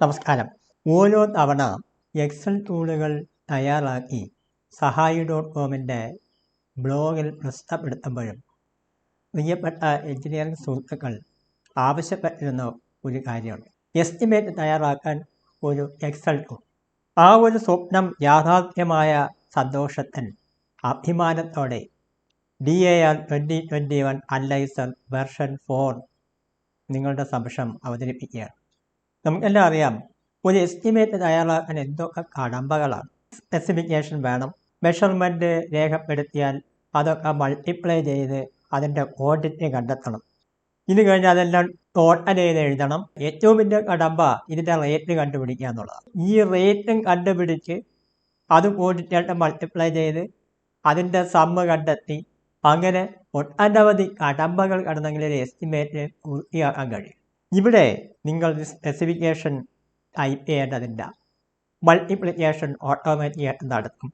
നമസ്കാരം. ഓരോ തവണ എക്സൽ ടൂളുകൾ തയ്യാറാക്കി സഹായി.കോമിൻ്റെ ബ്ലോഗിൽ പ്രസിദ്ധപ്പെടുത്തുമ്പോഴും പ്രിയപ്പെട്ട എഞ്ചിനീയറിംഗ് സുഹൃത്തുക്കൾ ആവശ്യപ്പെട്ടിരുന്ന ഒരു കാര്യമുണ്ട്. എസ്റ്റിമേറ്റ് തയ്യാറാക്കാൻ ഒരു എക്സൽ ടൂൾ. ആ ഒരു സ്വപ്നം യാഥാർത്ഥ്യമായ സന്തോഷത്തിൽ അഭിമാനത്തോടെ DAR 2021 അനലൈസർ വെർഷൻ 4 നിങ്ങളുടെ സമക്ഷം അവതരിപ്പിക്കുകയാണ്. നമുക്കെല്ലാം അറിയാം, ഒരു എസ്റ്റിമേറ്റ് തയ്യാറാക്കാൻ എന്തൊക്കെ കടമ്പകളാണ്. സ്പെസിഫിക്കേഷൻ വേണം, മെഷർമെൻറ്റ് രേഖപ്പെടുത്തിയാൽ അതൊക്കെ മൾട്ടിപ്ലൈ ചെയ്ത് അതിൻ്റെ ക്വാണ്ടിറ്റി കണ്ടെത്തണം. ഇത് കഴിഞ്ഞ് അതെല്ലാം ടോട്ടൽ ചെയ്ത് എഴുതണം. ഏറ്റവും വലിയ കടമ്പ ഇതിൻ്റെ റേറ്റ് കണ്ടുപിടിക്കുക എന്നുള്ളതാണ്. ഈ റേറ്റും കണ്ടുപിടിച്ച് അത് ക്വാണ്ടിറ്റിയായിട്ട് മൾട്ടിപ്ലൈ ചെയ്ത് അതിൻ്റെ സമ്മ് കണ്ടെത്തി അങ്ങനെ ഒട്ടനവധി കടമ്പകൾ കടന്നെങ്കിൽ ഒരു എസ്റ്റിമേറ്റ് പൂർത്തിയാക്കാൻ കഴിയും. ഇവിടെ നിങ്ങൾ സ്പെസിഫിക്കേഷൻ ടൈപ്പ് ചെയ്യേണ്ടതില്ല, മൾട്ടിപ്ലിക്കേഷൻ ഓട്ടോമാറ്റിക്കായിട്ട് നടക്കും.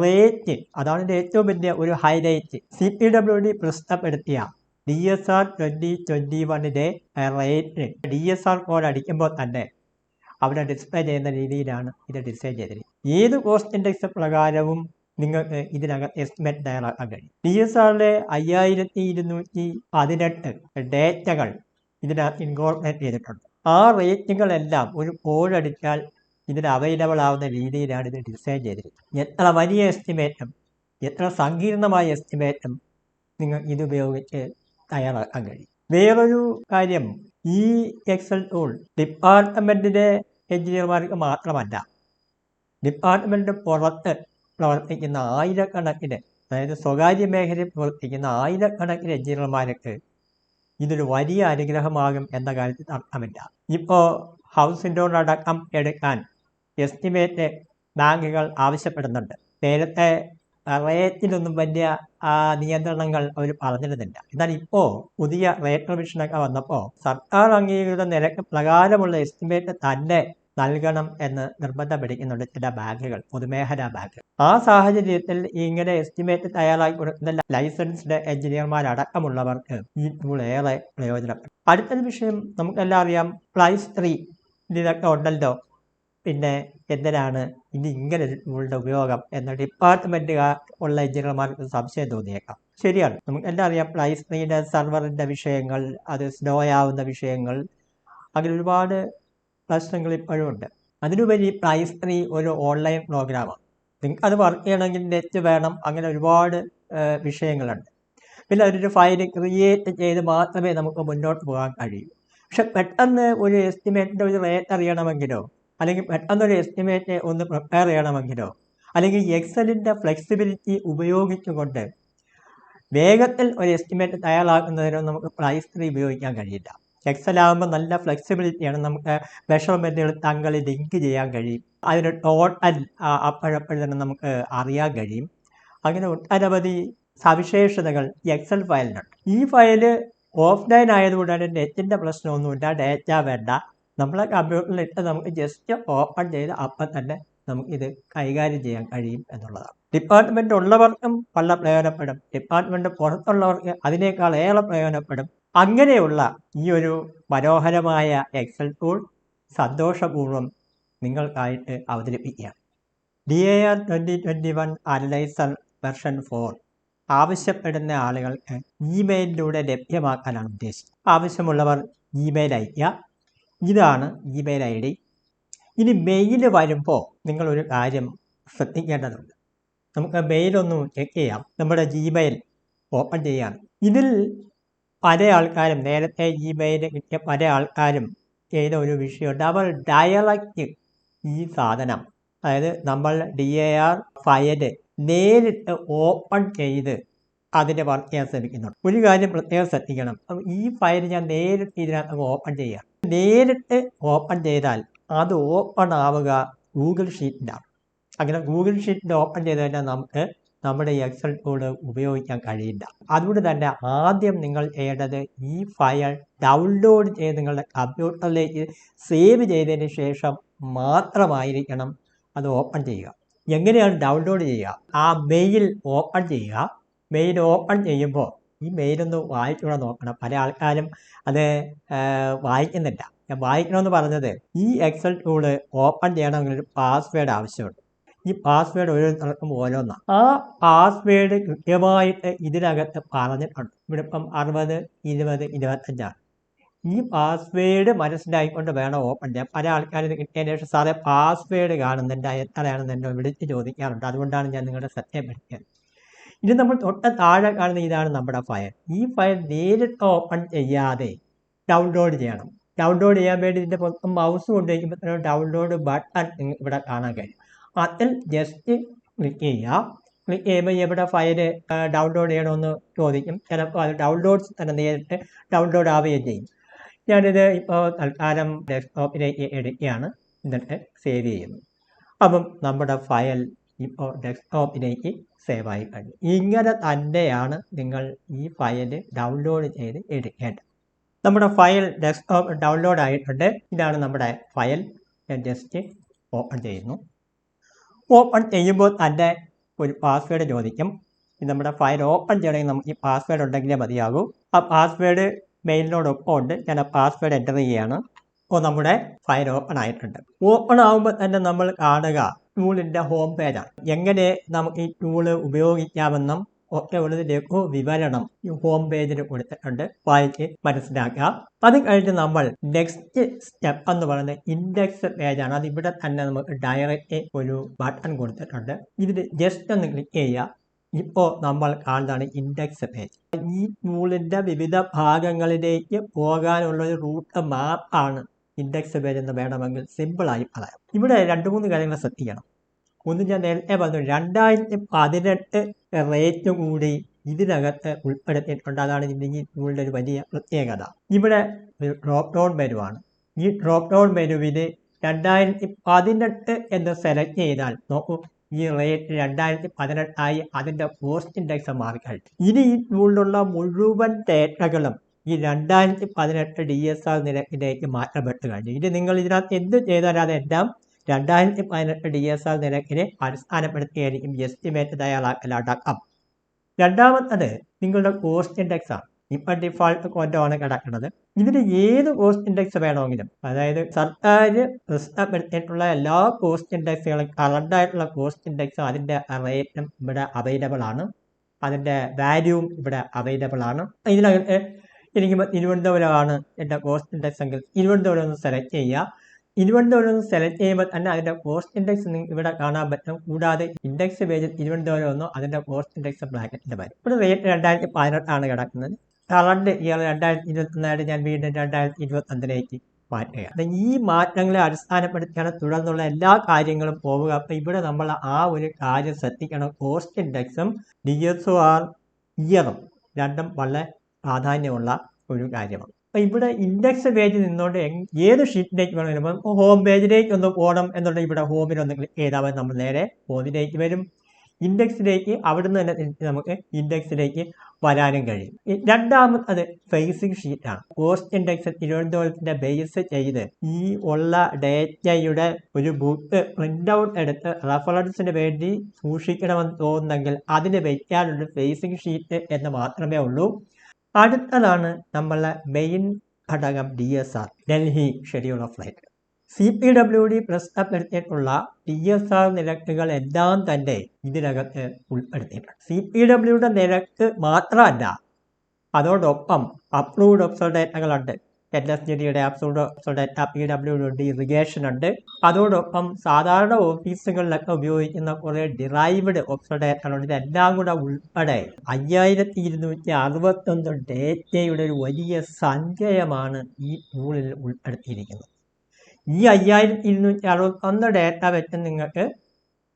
റേറ്റ്, അതാണ് ഇതിൻ്റെ ഏറ്റവും വലിയ ഒരു highlight. CPWD പ്രസിദ്ധപ്പെടുത്തിയ DSR 2021 rate DSR code അടിക്കുമ്പോൾ തന്നെ അവിടെ ഡിസ്പ്ലേ ചെയ്യുന്ന രീതിയിലാണ് ഇത് ഡിസൈൻ ചെയ്തിരിക്കുന്നത്. ഏത് കോസ്റ്റ് ഇൻഡെക്സ് പ്രകാരവും നിങ്ങൾക്ക് ഇതിനകം എസ്റ്റിമേറ്റ് തയ്യാറാക്കാൻ കഴിയും. DSRലെ 5218 ഡേറ്റകൾ ഇതിനകത്ത് ഇൻകോർപ്പറേറ്റ് ചെയ്തിട്ടുണ്ട്. ആ റേറ്റുകളെല്ലാം ഒരു കോഡ് അടിച്ചാൽ ഇതിന് അവൈലബിൾ ആവുന്ന രീതിയിലാണ് ഇത് ഡിസൈൻ ചെയ്തിരിക്കുന്നത്. എത്ര വലിയ എസ്റ്റിമേറ്റും എത്ര സങ്കീർണമായ എസ്റ്റിമേറ്റും നിങ്ങൾ ഇതുപയോഗിച്ച് തയ്യാറാക്കാൻ കഴിയും. വേറൊരു കാര്യം, ഈ എക്സൽ ടൂൾ ഡിപ്പാർട്ട്മെൻറ്റിലെ എഞ്ചിനീയർമാർക്ക് മാത്രമല്ല, ഡിപ്പാർട്ട്മെൻറ്റിന് പുറത്ത് പ്രവർത്തിക്കുന്ന ആയിരക്കണക്കിന്, അതായത് സ്വകാര്യ മേഖലയിൽ പ്രവർത്തിക്കുന്ന ആയിരക്കണക്കിന് എഞ്ചിനീയർമാർക്ക് ഇതൊരു വലിയ അനുഗ്രഹമാകും എന്ന കാര്യത്തിൽ അർത്ഥമില്ല. ഇപ്പോൾ ഹൗസിംഗ് ലോൺ അടക്കം എടുക്കാൻ എസ്റ്റിമേറ്റ് ബാങ്കുകൾ ആവശ്യപ്പെടുന്നുണ്ട്. നേരത്തെ റേറ്റിലൊന്നും വലിയ നിയന്ത്രണങ്ങൾ അവർ പറഞ്ഞിരുന്നില്ല. എന്നാൽ ഇപ്പോൾ പുതിയ റേറ്റ് റിവിഷനൊക്കെ വന്നപ്പോൾ സർക്കാർ അംഗീകൃത നിരക്ക് പ്രകാരമുള്ള എസ്റ്റിമേറ്റ് തന്നെ നൽകണം എന്ന് നിർബന്ധം പിടിക്കുന്നുണ്ട് ചില ബാങ്കുകൾ, പൊതുമേഖലാ ബാങ്കുകൾ. ആ സാഹചര്യത്തിൽ ഇങ്ങനെ എസ്റ്റിമേറ്റ് തയ്യാറാക്കി കൊടുക്കുന്ന ലൈസൻസ്ഡ് എഞ്ചിനീയർമാരടക്കമുള്ളവർക്ക് ഈ ടൂൾ ഏറെ പ്രയോജനപ്പെടും. അടുത്തൊരു വിഷയം നമുക്കെല്ലാം അറിയാം, പ്ലൈസ് 3 ഇതൊക്കെ ഉണ്ടല്ലോ, പിന്നെ എന്തിനാണ് ഇനി ഇങ്ങനെ ഒരു ടൂളിൻ്റെ ഉപയോഗം എന്ന ഡിപ്പാർട്ട്മെൻറ്റുകാർ ഉള്ള എഞ്ചിനീയർമാർക്ക് സംശയം തോന്നിയേക്കാം. ശരിയാണ്, നമുക്കെല്ലാം അറിയാം, പ്ലൈസ് 3 സെർവറിൻ്റെ വിഷയങ്ങൾ, അത് സ്ലോ ആവുന്ന വിഷയങ്ങൾ, അങ്ങനെ ഒരുപാട് പ്രശ്നങ്ങൾ ഇപ്പോഴും ഉണ്ട്. അതിനുപരി പ്ലൈസ് 3 ഒരു ഓൺലൈൻ പ്രോഗ്രാമാണ്. നിങ്ങൾക്ക് അത് വർക്ക് ചെയ്യണമെങ്കിൽ നെറ്റ് വേണം, അങ്ങനെ ഒരുപാട് വിഷയങ്ങളുണ്ട്. പിന്നെ അതിനൊരു ഫയൽ ക്രിയേറ്റ് ചെയ്ത് മാത്രമേ നമുക്ക് മുന്നോട്ട് പോകാൻ കഴിയൂ. പക്ഷെ പെട്ടെന്ന് ഒരു എസ്റ്റിമേറ്റിൻ്റെ ഒരു റേറ്റ് അറിയണമെങ്കിലോ, അല്ലെങ്കിൽ പെട്ടെന്നൊരു എസ്റ്റിമേറ്റ് ഒന്ന് പ്രിപ്പയർ ചെയ്യണമെങ്കിലോ, അല്ലെങ്കിൽ എക്സലിൻ്റെ ഫ്ലെക്സിബിലിറ്റി ഉപയോഗിച്ചുകൊണ്ട് വേഗത്തിൽ ഒരു എസ്റ്റിമേറ്റ് തയ്യാറാക്കുന്നതിനോ നമുക്ക് പ്ലൈസ് 3 ഉപയോഗിക്കാൻ കഴിയില്ല. എക്സൽ ആകുമ്പോൾ നല്ല ഫ്ലെക്സിബിലിറ്റിയാണ്, നമുക്ക് മെഷർമെൻറ്റുകൾ തങ്ങളിൽ ലിങ്ക് ചെയ്യാൻ കഴിയും, അതിന് ടോട്ടൽ അപ്പോഴപ്പോഴും തന്നെ നമുക്ക് അറിയാൻ കഴിയും. അങ്ങനെ ഒട്ടനവധി സവിശേഷതകൾ എക്സൽ ഫയലിനുണ്ട്. ഈ ഫയല് ഓഫ്ലൈൻ ആയതുകൊണ്ടാണ് നെറ്റിൻ്റെ പ്രശ്നമൊന്നുമില്ല, ഡേറ്റ വേണ്ട, നമ്മളെ കമ്പ്യൂട്ടറിലിട്ട് നമുക്ക് ജസ്റ്റ് ഓപ്പൺ ചെയ്ത് അപ്പം തന്നെ നമുക്കിത് കൈകാര്യം ചെയ്യാൻ കഴിയും എന്നുള്ളതാണ്. ഡിപ്പാർട്ട്മെൻറ്റ് ഉള്ളവർക്കും വളരെ പ്രയോജനപ്പെടും, ഡിപ്പാർട്ട്മെൻറ്റ് പുറത്തുള്ളവർക്ക് അതിനേക്കാൾ ഏറെ പ്രയോജനപ്പെടും. അങ്ങനെയുള്ള ഈ ഒരു മനോഹരമായ എക്സൽ ടൂൾ സന്തോഷപൂർവ്വം നിങ്ങൾക്കായിട്ട് അവതരിപ്പിക്കുകയാണ്. DAR 2021 അനലൈസർ വെർഷൻ 4 ആവശ്യപ്പെടുന്ന ആളുകൾക്ക് ഇമെയിലിലൂടെ ലഭ്യമാക്കാനാണ് ഉദ്ദേശിച്ചത്. ആവശ്യമുള്ളവർ ഇമെയിൽ അയയ്ക്കുക. ഇതാണ് ഇമെയിൽ ID. ഇനി മെയിൽ വരുമ്പോൾ നിങ്ങളൊരു കാര്യം ശ്രദ്ധിക്കേണ്ടതുണ്ട്. നമുക്ക് മെയിലൊന്ന് ചെക്ക് ചെയ്യാം. നമ്മുടെ Gmail ഓപ്പൺ ചെയ്യുകയാണ്. ഇതിൽ പല ആൾക്കാരും, നേരത്തെ ഇമെയിൽ കിട്ടിയ പല ആൾക്കാരും ചെയ്ത ഒരു വിഷയമുണ്ട്. അവർ ഡയറക്റ്റ് ഈ സാധനം, അതായത് നമ്മൾ DAR ഫയല് നേരിട്ട് ഓപ്പൺ ചെയ്ത് അതിന് വർക്ക് ചെയ്യാൻ ശ്രമിക്കുന്നുണ്ട്. ഒരു കാര്യം പ്രത്യേകം ശ്രദ്ധിക്കണം, ഈ ഫയൽ ഞാൻ നേരിട്ട് ഇതിനകത്ത് ഓപ്പൺ ചെയ്യാം. നേരിട്ട് ഓപ്പൺ ചെയ്താൽ അത് ഓപ്പൺ ആവുക ഗൂഗിൾ ഷീറ്റിലാണ്. അങ്ങനെ ഗൂഗിൾ ഷീറ്റിൽ ഓപ്പൺ ചെയ്ത് കഴിഞ്ഞാൽ നമുക്ക് നമ്മുടെ എക്സൽ ടൂൾ ഉപയോഗിക്കാൻ കഴിയില്ല. അതുകൊണ്ട് തന്നെ ആദ്യം നിങ്ങൾ ചെയ്യേണ്ടത് ഈ ഫയൽ ഡൗൺലോഡ് ചെയ്ത് നിങ്ങളുടെ കമ്പ്യൂട്ടറിലേക്ക് സേവ് ചെയ്തതിന് ശേഷം മാത്രമായിരിക്കണം അത് ഓപ്പൺ ചെയ്യുക. എങ്ങനെയാണ് ഡൗൺലോഡ് ചെയ്യുക? ആ മെയിൽ ഓപ്പൺ ചെയ്യുക. മെയിൽ ഓപ്പൺ ചെയ്യുമ്പോൾ ഈ മെയിലൊന്ന് വായിച്ചുകൂടെ നോക്കണം. പല ആൾക്കാരും അത് വായിക്കുന്നില്ല. ഞാൻ വായിക്കണമെന്ന് പറഞ്ഞത് ഈ എക്സൽ ടൂള് ഓപ്പൺ ചെയ്യണമെങ്കിൽ ഒരു പാസ്വേഡ് ആവശ്യമുണ്ട്. ഈ പാസ്വേഡ് ഓരോരുത്തർക്കും ഓരോന്നാണ്. ആ പാസ്വേഡ് കൃത്യമായിട്ട് ഇതിനകത്ത് പറഞ്ഞിട്ടുണ്ട്. ഇവിടെ ഇപ്പം 60, 20, 25 ഈ പാസ്വേഡ് മനസ്സിലായിക്കൊണ്ട് വേണം ഓപ്പൺ ചെയ്യാൻ. പല ആൾക്കാരും ഇത് കിട്ടിയതിന് ശേഷം സാറേ പാസ്വേഡ് കാണുന്നുണ്ട്, എത്രയാണെന്ന് എന്നെ വിളിച്ച് ചോദിക്കാറുണ്ട്. അതുകൊണ്ടാണ് ഞാൻ നിങ്ങളുടെ ശ്രദ്ധപ്പെടുത്തിയത്. ഇനി നമ്മൾ തൊട്ട് താഴെ കാണുന്ന ഇതാണ് നമ്മുടെ ഫയൽ. ഈ ഫയൽ നേരിട്ട് ഓപ്പൺ ചെയ്യാതെ ഡൗൺലോഡ് ചെയ്യണം. ഡൗൺലോഡ് ചെയ്യാൻ വേണ്ടി ഇതിൻ്റെ പുറത്ത് മൗസ് കൊണ്ടുവയ്ക്കുമ്പോൾ ഡൗൺലോഡ് ബട്ടൺ ഇവിടെ കാണാൻ കഴിയും. അതിൽ ജസ്റ്റ് ക്ലിക്ക് ചെയ്യുക. ക്ലിക്ക് ചെയ്യുമ്പോൾ ഇവിടെ ഫയൽ ഡൗൺലോഡ് ചെയ്യണമെന്ന് ചോദിക്കും. ചിലപ്പോൾ അത് ഡൗൺലോഡ്സ് തന്നെ നേരിട്ട് ഡൗൺലോഡ് ആവുകയും ചെയ്യും. ഞാനിത് ഇപ്പോൾ തൽക്കാലം ഡെസ്ക്ടോപ്പിലേക്ക് എടുക്കുകയാണ്, എന്നിട്ട് സേവ് ചെയ്യുന്നു. അപ്പം നമ്മുടെ ഫയൽ ഇപ്പോൾ ഡെസ്ക്ടോപ്പിലേക്ക് സേവ് ആയി കഴിഞ്ഞു. ഇങ്ങനെ തന്നെയാണ് നിങ്ങൾ ഈ ഫയൽ ഡൗൺലോഡ് ചെയ്ത് എടുക്കേണ്ടത്. നമ്മുടെ ഫയൽ ഡെസ്ക്ടോപ്പ് ഡൗൺലോഡ് ആയിട്ടുണ്ട്. ഇതാണ് നമ്മുടെ ഫയൽ. ഞാൻ ജസ്റ്റ് ഓപ്പൺ ചെയ്യുന്നു. ഓപ്പൺ ചെയ്യുമ്പോൾ തന്നെ ഒരു പാസ്വേഡ് ചോദിക്കും. നമ്മുടെ ഫയൽ ഓപ്പൺ ചെയ്യണമെങ്കിൽ നമുക്ക് ഈ പാസ്വേഡ് ഉണ്ടെങ്കിലേ മതിയാകൂ. ആ പാസ്വേഡ് മെയിലിനോടൊപ്പം ഉണ്ട്. ഞാൻ ആ പാസ്വേഡ് എൻ്റർ ചെയ്യുകയാണ്. അപ്പോൾ നമ്മുടെ ഫയൽ ഓപ്പൺ ആയിട്ടുണ്ട്. ഓപ്പൺ ആകുമ്പോൾ തന്നെ നമ്മൾ കാണുക ടൂളിൻ്റെ ഹോം പേജാണ്. എങ്ങനെ നമുക്ക് ഈ ടൂള് ഉപയോഗിക്കാമെന്നും ഒക്കെ ഉള്ളതിൻ്റെ വിവരണം ഈ ഹോം പേജിൽ കൊടുത്തിട്ടുണ്ട്. വായിച്ച് മനസ്സിലാക്കുക. അത് കഴിഞ്ഞ് നമ്മൾ നെക്സ്റ്റ് സ്റ്റെപ്പ് എന്ന് പറയുന്നത് ഇൻഡെക്സ് പേജാണ്. അത് ഇവിടെ തന്നെ നമുക്ക് ഡയറക്റ്റ് ഒരു ബട്ടൺ കൊടുത്തിട്ടുണ്ട്. ഇതിൽ ജസ്റ്റ് ഒന്ന് ക്ലിക്ക് ചെയ്യുക. ഇപ്പോൾ നമ്മൾ കാണുന്നതാണ് ഇൻഡെക്സ് പേജ്. ഈ ടൂളിൻ്റെ വിവിധ ഭാഗങ്ങളിലേക്ക് പോകാനുള്ള ഒരു റൂട്ട് മാപ്പാണ് ഇൻഡെക്സ് പേജ് എന്ന് വേണമെങ്കിൽ സിമ്പിളായി പറയാം. ഇവിടെ 2-3 കാര്യങ്ങൾ ശ്രദ്ധിക്കണം. ഒന്ന്, ഞാൻ നേരത്തെ പറഞ്ഞു 2018 റേറ്റ് കൂടി ഇതിനകത്ത് ഉൾപ്പെടുത്തിയിട്ടുണ്ട്. അതാണ് ഇതിൻ്റെ ഈ ടൂളിൻ്റെ ഒരു വലിയ പ്രത്യേകത. ഇവിടെ ഒരു ഡ്രോപ്പ് ഡൗൺ മെനുവാണ്. ഈ ഡ്രോപ്പ് ഡൗൺ മെനുവിൽ 2018 എന്ന് സെലക്ട് ചെയ്താൽ നോക്കൂ, ഈ റേറ്റ് 2018 അതിൻ്റെ പോസ്റ്റ് ഇൻഡെക്സ് മാറിക്കഴിഞ്ഞു. ഇനി ഈ ടൂളിലുള്ള മുഴുവൻ ഡേറ്റകളും ഈ 2018 DSR നിരക്കിലേക്ക് മാറ്റപ്പെട്ട് കഴിഞ്ഞു. ഇനി നിങ്ങൾ ഇതിനകത്ത് എന്ത് ചെയ്താലും അതെല്ലാം 2018 DSR നിരക്കിനെ അടിസ്ഥാനപ്പെടുത്തിയായിരിക്കും എസ്റ്റിമേറ്റ് തയ്യാറാക്കലടക്കം. രണ്ടാമത്തത് നിങ്ങളുടെ കോസ്റ്റ് ഇൻഡെക്സ് ആണ്. ഇപ്പം ഡിഫാൾട്ട് കൊണ്ടാണ് കിടക്കുന്നത്. ഇതിന് ഏത് കോസ്റ്റ് ഇൻഡെക്സ് വേണമെങ്കിലും, അതായത് സർക്കാർ പ്രസിദ്ധപ്പെടുത്തിയിട്ടുള്ള എല്ലാ കോസ്റ്റ് ഇൻഡെക്സുകളും കറണ്ടായിട്ടുള്ള കോസ്റ്റ് ഇൻഡെക്സും അതിൻ്റെ റേറ്റും ഇവിടെ അവൈലബിൾ ആണ്. അതിൻ്റെ വാല്യൂവും ഇവിടെ അവൈലബിൾ ആണ്. ഇതിനകത്ത് എനിക്ക് തിരുവനന്തപുരമാണ് എൻ്റെ കോസ്റ്റ് ഇൻഡെക്സ് എങ്കിൽ തിരുവനന്തപുരം ഒന്ന് സെലക്ട് ചെയ്യുക. തിരുവനന്തപുരം സെലക്ട് ചെയ്യുമ്പോൾ തന്നെ അതിൻ്റെ കോസ്റ്റ് ഇൻഡെക്സ് ഇവിടെ കാണാൻ പറ്റും. കൂടാതെ ഇൻഡെക്സ് പേജിൽ തിരുവനന്തപുരം ഒന്നും അതിൻ്റെ കോസ്റ്റ് ഇൻഡെക്സ് ബ്രാക്കറ്റിൻ്റെ വരും. ഇവിടെ റേറ്റ് 2018 കിടക്കുന്നത്. കറണ്ട് ഇയർ 2021 ഞാൻ വീണ്ടും 2021 മാറ്റുക. ഈ മാറ്റങ്ങളെ അടിസ്ഥാനപ്പെടുത്തിയാണ് തുടർന്നുള്ള എല്ലാ കാര്യങ്ങളും പോവുക. അപ്പം ഇവിടെ നമ്മൾ ആ ഒരു കാര്യം ശ്രദ്ധിക്കണം. കോസ്റ്റ് ഇൻഡെക്സും DSR ഇയറും രണ്ടും വളരെ പ്രാധാന്യമുള്ള ഒരു കാര്യമാണ്. അപ്പം ഇവിടെ ഇൻഡെക്സ് പേജിൽ നിന്നുകൊണ്ട് ഏത് ഷീറ്റിലേക്ക് വേണമെങ്കിലും ഹോം പേജിലേക്ക് ഒന്ന് പോകണം എന്നുണ്ടെങ്കിൽ ഇവിടെ ഹോമിലൊന്ന് ക്ലിക്ക് ചെയ്താൽ നമ്മൾ നേരെ ഹോമിലേക്ക് വരും. ഇൻഡെക്സിലേക്ക് അവിടുന്ന് തന്നെ നമുക്ക് ഇൻഡെക്സിലേക്ക് വരാനും കഴിയും. രണ്ടാമത് ഫേസിംഗ് ഷീറ്റാണ്. കോസ്റ്റ് ഇൻഡെക്സ് തിരുവനന്തപുരത്തിൻ്റെ ബേസ് ചെയ്ത് ഈ ഉള്ള ഡേറ്റയുടെ ഒരു ബുക്ക് പ്രിൻ്റ് ഔട്ട് എടുത്ത് റെഫറൻസിന് വേണ്ടി സൂക്ഷിക്കണമെന്ന് തോന്നുന്നെങ്കിൽ അതിന് വയ്ക്കാനുള്ള ഫേസിംഗ് ഷീറ്റ് എന്ന് മാത്രമേ ഉള്ളൂ. അടുത്തതാണ് നമ്മളെ മെയിൻ ഘടകം DSR, Delhi schedule of rate. CPWD പ്രസിദ്ധപ്പെടുത്തിയിട്ടുള്ള DSR നിരക്കുകൾ എല്ലാം തന്നെ ഇതിനകത്ത് ഉൾപ്പെടുത്തിയിട്ടുണ്ട്. CPWD നിരക്ക് മാത്രമല്ല, അതോടൊപ്പം അപ്രൂവ്ഡ് ഒബ്സർവ് ഡേറ്റകളുണ്ട്. LSGDയുടെ approved observe data, PWD irrigation ഉണ്ട്. അതോടൊപ്പം സാധാരണ ഓഫീസുകളിലൊക്കെ ഉപയോഗിക്കുന്ന കുറേ ഡിറൈവ്ഡ് ഒബ്സർവ് ഡേറ്റകളുണ്ട്. ഇതെല്ലാം കൂടെ ഉൾപ്പെടെ 5261 ഡേറ്റയുടെ ഒരു വലിയ സഞ്ചയമാണ് ഈ ടൂളിൽ ഉൾപ്പെടുത്തിയിരിക്കുന്നത്. ഈ 5261 ഡേറ്റ വെച്ച് നിങ്ങൾക്ക്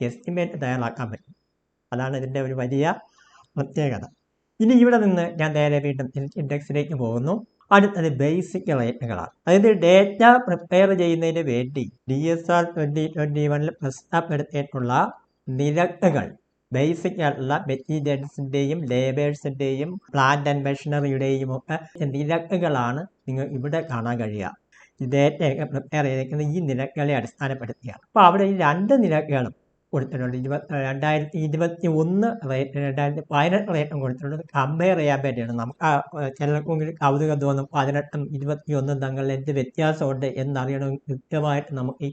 എസ്റ്റിമേറ്റ് തയ്യാറാക്കാൻ പറ്റും. അതാണ് ഇതിൻ്റെ ഒരു വലിയ പ്രത്യേകത. ഇനി ഇവിടെ നിന്ന് ഞാൻ നേരെ വീണ്ടും ഇൻഡെക്സിലേക്ക് പോകുന്നു. അടുത്തത് ബേസിക് റേറ്റുകളാണ്. അതായത് ഡേറ്റ പ്രിപ്പയർ ചെയ്യുന്നതിന് വേണ്ടി DSR 2021 പ്രസിദ്ധപ്പെടുത്തിയിട്ടുള്ള നിരക്കുകൾ, ബേസിക് ആയിട്ടുള്ള മെറ്റീരിയൽസിൻ്റെയും ലേബേഴ്സിൻ്റെയും പ്ലാന്റ് ആൻഡ് മെഷീനറിയുടെയും ഒക്കെ നിരക്കുകളാണ് നിങ്ങൾ ഇവിടെ കാണാൻ കഴിയുക. ഈ ഡേറ്റയൊക്കെ പ്രിപ്പയർ ചെയ്തിരിക്കുന്ന ഈ നിരക്കുകളെ അടിസ്ഥാനപ്പെടുത്തിയാണ്. അപ്പോൾ അവിടെ ഈ 2 നിരക്കുകളും കൊടുത്തിട്ടുണ്ട്. 2021 റേറ്റ് 2018 റേറ്റും കൊടുത്തിട്ടുണ്ട്. കമ്പയർ ചെയ്യാൻ വേണ്ടിയാണ്. നമുക്ക് ചിലർക്കെങ്കിലും കൗതുകം തോന്നും 18ഉം 21ഉം തമ്മിൽ എന്ത് വ്യത്യാസമുണ്ട് എന്നറിയണമെങ്കിൽ കൃത്യമായിട്ട് നമുക്ക്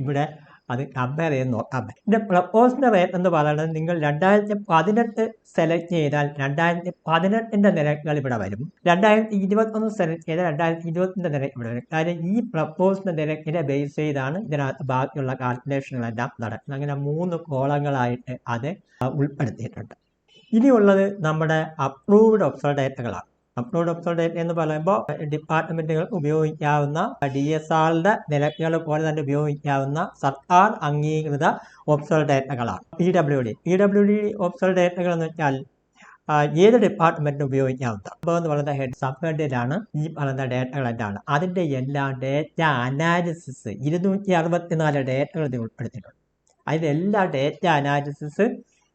ഇവിടെ അത് കമ്പയർ ചെയ്ത് നോക്കാൻ പറ്റും. ഇതിൻ്റെ പ്രപ്പോസ്ഡ് റേറ്റ് എന്ന് പറയുന്നത് നിങ്ങൾ 2018 സെലക്ട് ചെയ്താൽ 2018ൻ്റെ നിരക്കുകൾ ഇവിടെ വരും. 2021 സെലക്ട് ചെയ്താൽ 2020ൻ്റെ നിരക്ക് ഇവിടെ വരും. കാര്യം ഈ പ്രപ്പോസ്ഡ് നിരക്കിനെ ബേസ് ചെയ്താണ് ഇതിനകത്ത് ബാക്കിയുള്ള കാൽക്കുലേഷനുകളെല്ലാം നടക്കുന്നത്. അങ്ങനെ 3 കോളങ്ങളായിട്ട് അത് ഉൾപ്പെടുത്തിയിട്ടുണ്ട്. ഇനിയുള്ളത് നമ്മുടെ അപ്രൂവ്ഡ് ഒബ്സർവ് ഡേറ്റകളാണ്. അപ്രൂവ്ഡ് ഒബ്സർവ് ഡേറ്റ എന്ന് പറയുമ്പോൾ ഡിപ്പാർട്ട്മെൻറ്റുകൾ ഉപയോഗിക്കാവുന്ന DSRന്റെ നിരക്കുകൾ പോലെ തന്നെ ഉപയോഗിക്കാവുന്ന സർക്കാർ അംഗീകൃത ഒബ്സർവ് ഡേറ്റകളാണ് PWD ഒബ്സർവ് ഡേറ്റകൾ എന്ന് വെച്ചാൽ ഏത് ഡിപ്പാർട്ട്മെൻറ്റും ഉപയോഗിക്കാവുന്ന എന്ന് പറയുന്ന ഹെഡ് സബ് ഹെഡിലാണ് ഈ പറയുന്ന ഡേറ്റകളെല്ലാം. അതിൻ്റെ എല്ലാ ഡേറ്റ അനാലിസിസ് 264 ഡേറ്റകൾ ഇത് ഉൾപ്പെടുത്തിയിട്ടുണ്ട്. അതിലെല്ലാ ഡേറ്റ അനാലിസിസ്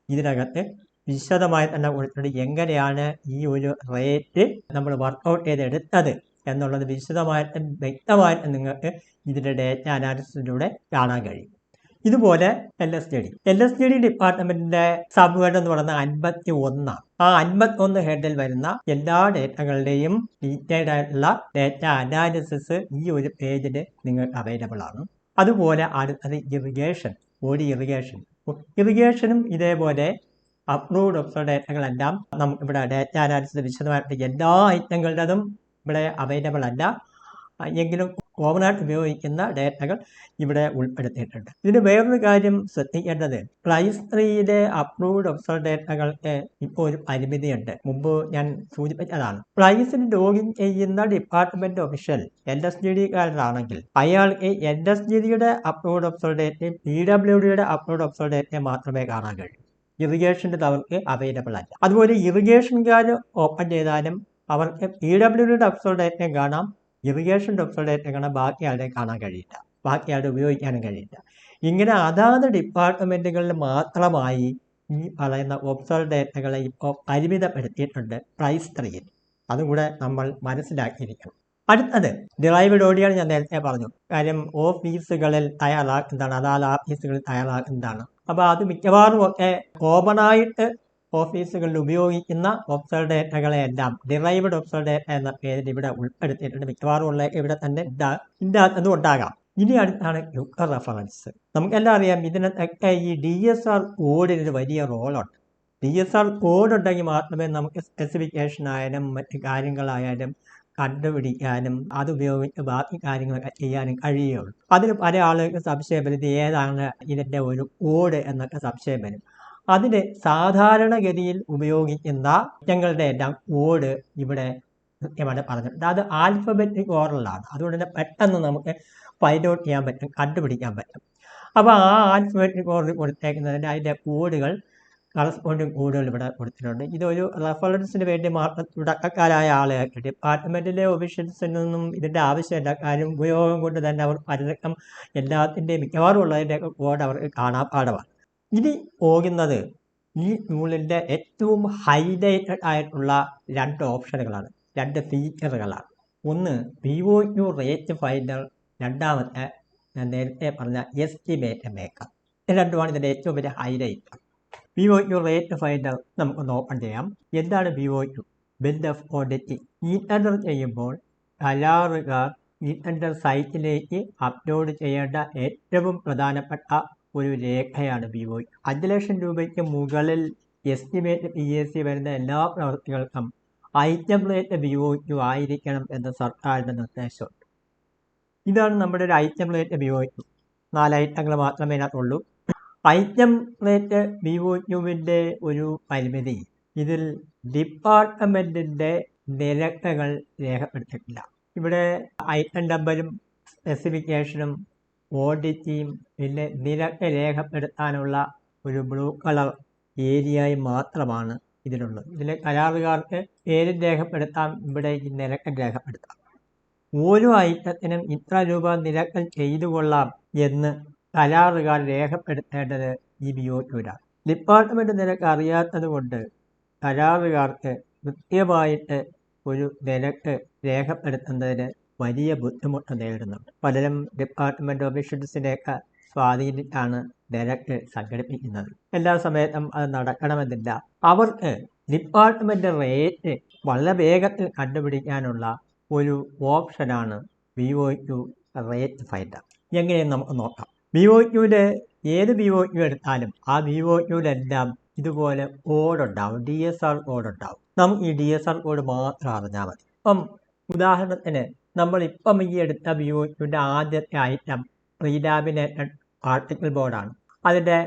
ഇതിനകത്ത് വിശദമായി തന്നെ കൊടുത്തിട്ടുണ്ട്. എങ്ങനെയാണ് ഈ ഒരു റേറ്റ് നമ്മൾ വർക്കൗട്ട് ചെയ്തെടുത്തത് എന്നുള്ളത് വിശദമായിട്ടും വ്യക്തമായിട്ടും നിങ്ങൾക്ക് ഇതിൻ്റെ ഡേറ്റ അനാലിസിസിലൂടെ കാണാൻ കഴിയും. ഇതുപോലെ LSTD ഡിപ്പാർട്ട്മെൻറ്റിൻ്റെ സബ് ഹെഡ് എന്ന് പറയുന്നത് 51. ആ 51 ഹെഡിൽ വരുന്ന എല്ലാ ഡേറ്റകളുടെയും ഡീറ്റെയിൽഡ് ആയിട്ടുള്ള ഡേറ്റ അനാലിസിസ് ഈ ഒരു പേജിൽ നിങ്ങൾക്ക് അവൈലബിൾ ആണ്. അതുപോലെ അടുത്തത് ഇറിഗേഷനും ഇതേപോലെ അപ്രൂവ്ഡ് ഒബ്സർവ് ഡേറ്റകളെല്ലാം നമുക്കിവിടെ ഡേറ്റ അനാലിസിസ് വിശദമായിട്ട് എല്ലാ ഐറ്റങ്ങളുടേതും ഇവിടെ അവൈലബിൾ അല്ല. എങ്കിലും കോമണായിട്ട് ഉപയോഗിക്കുന്ന ഡേറ്റകൾ ഇവിടെ ഉൾപ്പെടുത്തിയിട്ടുണ്ട്. ഇതിന് വേറൊരു കാര്യം ശ്രദ്ധിക്കേണ്ടത് ക്ലൈസ് 3യിലെ അപ്രൂവ്ഡ് ഒബ്സർവ് ഡേറ്റകൾക്ക് ഇപ്പോൾ ഒരു പരിമിതിയുണ്ട്. മുമ്പ് ഞാൻ സൂചിപ്പിച്ചതാണ്. ക്ലൈസിൽ ലോഗിൻ ചെയ്യുന്ന ഡിപ്പാർട്ട്മെന്റ് ഒഫീഷ്യൽ LSTD-കാരനാണെങ്കിൽ അയാൾക്ക് LSTD-യുടെ അപ്രൂവ്ഡ് ഒബ്സർവ് ഡേറ്റയും PWD-യുടെ അപ്രൂവ്ഡ് ഒബ്സർവ് ഡേറ്റയും മാത്രമേ കാണാൻ കഴിയൂ. ഇറിഗേഷൻ്റെ അവർക്ക് അവൈലബിൾ അല്ല. അതുപോലെ ഇറിഗേഷൻകാർ ഓപ്പൺ ചെയ്താലും അവർക്ക് PWD-യുടെ ഒബ്സർവ് ഡേറ്റയും കാണാം, ഇറിഗേഷൻ്റെ ഒബ്സർവ് ഡേറ്റയും കാണാം, ബാക്കി ആളുടെ കാണാൻ കഴിയില്ല, ബാക്കി ആളുടെ ഉപയോഗിക്കാനും കഴിയില്ല. ഇങ്ങനെ അതാത് ഡിപ്പാർട്ട്മെൻറ്റുകളിൽ മാത്രമായി ഈ പറയുന്ന ഒബ്സർവ് ഡേറ്റകളെ ഇപ്പോൾ പരിമിതപ്പെടുത്തിയിട്ടുണ്ട് ക്ലൈസ് 3-യിൽ. അതുകൂടെ നമ്മൾ മനസ്സിലാക്കിയിരിക്കണം. അടുത്തത് ഡിറൈവ്ഡ് ഓഡിയോ ഞാൻ നേരത്തെ പറഞ്ഞു. കാര്യം ഓഫീസുകളിൽ തയ്യാറാക്കുന്നതാണ്, അതാത് ഓഫീസുകളിൽ തയ്യാറാക്കുന്നതാണ്. അപ്പോൾ അത് മിക്കവാറും ഒക്കെ കോമണായിട്ട് ഓഫീസുകളിൽ ഉപയോഗിക്കുന്ന ഒബ്സർവ് ഡേറ്റകളെയെല്ലാം ഡിറൈവ്ഡ് ഒബ്സർവ് ഡേറ്റ എന്ന പേരിൽ ഇവിടെ ഉൾപ്പെടുത്തിയിട്ടുണ്ട്. മിക്കവാറും ഉള്ള ഇവിടെ തന്നെ ഇതും ഉണ്ടാകാം. ഇനി അടുത്താണ് യുക്കർ റെഫറൻസ്. നമുക്കെല്ലാം അറിയാം, ഇതിനൊക്കെ ഈ DSR കോഡിന് വലിയ റോളുണ്ട്. DSR കോഡ് ഉണ്ടെങ്കിൽ മാത്രമേ നമുക്ക് സ്പെസിഫിക്കേഷൻ ആയാലും മറ്റ് കാര്യങ്ങളായാലും കണ്ടുപിടിക്കാനും അതുപയോഗിച്ച് ബാക്കി കാര്യങ്ങളൊക്കെ ചെയ്യാനും കഴിയുള്ളൂ. അതിന് പല ആളുകൾക്ക് സംശയം വരും, ഇത് ഏതാണ് ഇതിൻ്റെ ഒരു കോഡ് എന്നൊക്കെ സംശയം വരും. അതിന് സാധാരണഗതിയിൽ ഉപയോഗിക്കുന്ന ഐറ്റങ്ങളുടെ എല്ലാം കോഡ് ഇവിടെ കൃത്യമായിട്ട് പറഞ്ഞിട്ടുണ്ട്. അത് ആൽഫബറ്റിക് ഓർഡറിലാണ്. അതുകൊണ്ട് തന്നെ പെട്ടെന്ന് നമുക്ക് ഫൈൻഡ് ഔട്ട് ചെയ്യാൻ പറ്റും, കണ്ടുപിടിക്കാൻ പറ്റും. അപ്പോൾ ആ ആൽഫബറ്റിക് ഓർഡർ കൊടുത്തേക്കുന്നതിന് അതിൻ്റെ കോഡുകൾ കറസ്പോണ്ടിങ് കോഡുകൾ ഇവിടെ കൊടുത്തിട്ടുണ്ട്. ഇതൊരു റെഫറൻസിന് വേണ്ടി മാത്രം തുടക്കക്കാരായ ആളുകൾക്ക് ഡിപ്പാർട്ട്മെൻറ്റിലെ ഒഫീഷ്യൽസിൽ നിന്നും ഇതിൻ്റെ ആവശ്യമില്ല. കാര്യം ഉപയോഗം കൊണ്ട് തന്നെ അവർ പലർക്കും എല്ലാത്തിൻ്റെയും മിക്കവാറും ഉള്ളതിൻ്റെയൊക്കെ കോഡ് അവർക്ക് കാണാപ്പാടമാണ്. ഇനി പോകുന്നത് ഈ ടൂളിൻ്റെ ഏറ്റവും ഹൈലൈറ്റഡ് ആയിട്ടുള്ള 2 ഓപ്ഷനുകളാണ്, 2 ഫീച്ചറുകളാണ്. ഒന്ന് POQ റേറ്റ് ഫൈൻഡർ, രണ്ടാമത്തെ ഞാൻ നേരത്തെ പറഞ്ഞ എസ്റ്റിമേറ്റ് മേക്കർ. ഇത് രണ്ടുമാണ് ഇതിൻ്റെ ഏറ്റവും വലിയ ഹൈലൈറ്റ്. POQ റേറ്റ് ഫൈൻഡർ നമുക്കൊന്ന് ഓപ്പൺ ചെയ്യാം. എന്താണ് POQ? Bill of quantity. Enter ചെയ്യുമ്പോൾ കരാറുകാർ എൻ്റർ സൈറ്റിലേക്ക് അപ്ലോഡ് ചെയ്യേണ്ട ഏറ്റവും പ്രധാനപ്പെട്ട ഒരു രേഖയാണ് POQ. 5 ലക്ഷം രൂപയ്ക്ക് മുകളിൽ എസ്റ്റിമേറ്റ് PAC വരുന്ന എല്ലാ പ്രവൃത്തികൾക്കും ഐറ്റം റേറ്റ് POQ ആയിരിക്കണം എന്ന സർക്കാരിൻ്റെ നിർദ്ദേശമുണ്ട്. ഇതാണ് നമ്മുടെ ഒരു ഐറ്റം റേറ്റ് POQ. 4 ഐറ്റങ്ങൾ മാത്രമേ ഇതിനകത്തുള്ളൂ. ഐറ്റം റേറ്റ് POQവിൻ്റെ ഒരു പരിമിതി, ഇതിൽ ഡിപ്പാർട്ട്മെൻറ്റിൻ്റെ നിരക്കുകൾ രേഖപ്പെടുത്തിയിട്ടില്ല. ഇവിടെ ഐറ്റം നമ്പരും സ്പെസിഫിക്കേഷനും ഓഡിറ്റിയും പിന്നെ നിരക്ക് രേഖപ്പെടുത്താനുള്ള ഒരു ബ്ലൂ കളർ ഏരിയയും മാത്രമാണ് ഇതിലുള്ളത്. ഇതിൽ കരാറുകാർക്ക് പേരും രേഖപ്പെടുത്താം, ഇവിടെ ഈ നിരക്ക് രേഖപ്പെടുത്താം. ഓരോ ഐറ്റത്തിനും ഇത്ര രൂപ നിരക്ക് ചെയ്തു കൊള്ളാം എന്ന് കരാറുകാർ രേഖപ്പെടുത്തേണ്ടത് ഈ POQയിലാണ്. ഡിപ്പാർട്ട്മെൻറ്റ് നിരക്ക് അറിയാത്തത് കൊണ്ട് കരാറുകാർക്ക് കൃത്യമായിട്ട് ഒരു നിരക്ക് രേഖപ്പെടുത്തുന്നതിന് വലിയ ബുദ്ധിമുട്ട് നേരിടുന്നുണ്ട്. പലരും ഡിപ്പാർട്ട്മെൻറ്റ് ഒഫീഷ്യൽസിനെയൊക്കെ സ്വാധീനിച്ചാണ് നിരക്ക് സംഘടിപ്പിക്കുന്നത്. എല്ലാ സമയത്തും അത് നടക്കണമെന്നില്ല. അവർക്ക് ഡിപ്പാർട്ട്മെന്റ് റേറ്റ് വളരെ വേഗത്തിൽ കണ്ടുപിടിക്കാനുള്ള ഒരു ഓപ്ഷനാണ് BOQ റേറ്റ് ഫൈൻഡർ. എങ്ങനെയെന്ന് നമുക്ക് നോക്കാം. BOQയുടെ ഏത് BOQ എടുത്താലും ആ BOQയിലെല്ലാം ഇതുപോലെ കോഡുണ്ടാവും, DSR കോഡുണ്ടാവും. നമുക്ക് ഈ DSR കോഡ് മാത്രം അറിഞ്ഞാൽ മതി. ഇപ്പം ഉദാഹരണത്തിന് നമ്മളിപ്പം ഈ എടുത്ത BOQയുടെ ആദ്യത്തെ ഐറ്റം പ്രീലാമിനേറ്റഡ് പാർട്ടിക്കിൾ ബോർഡാണ്. അതിൻ്റെ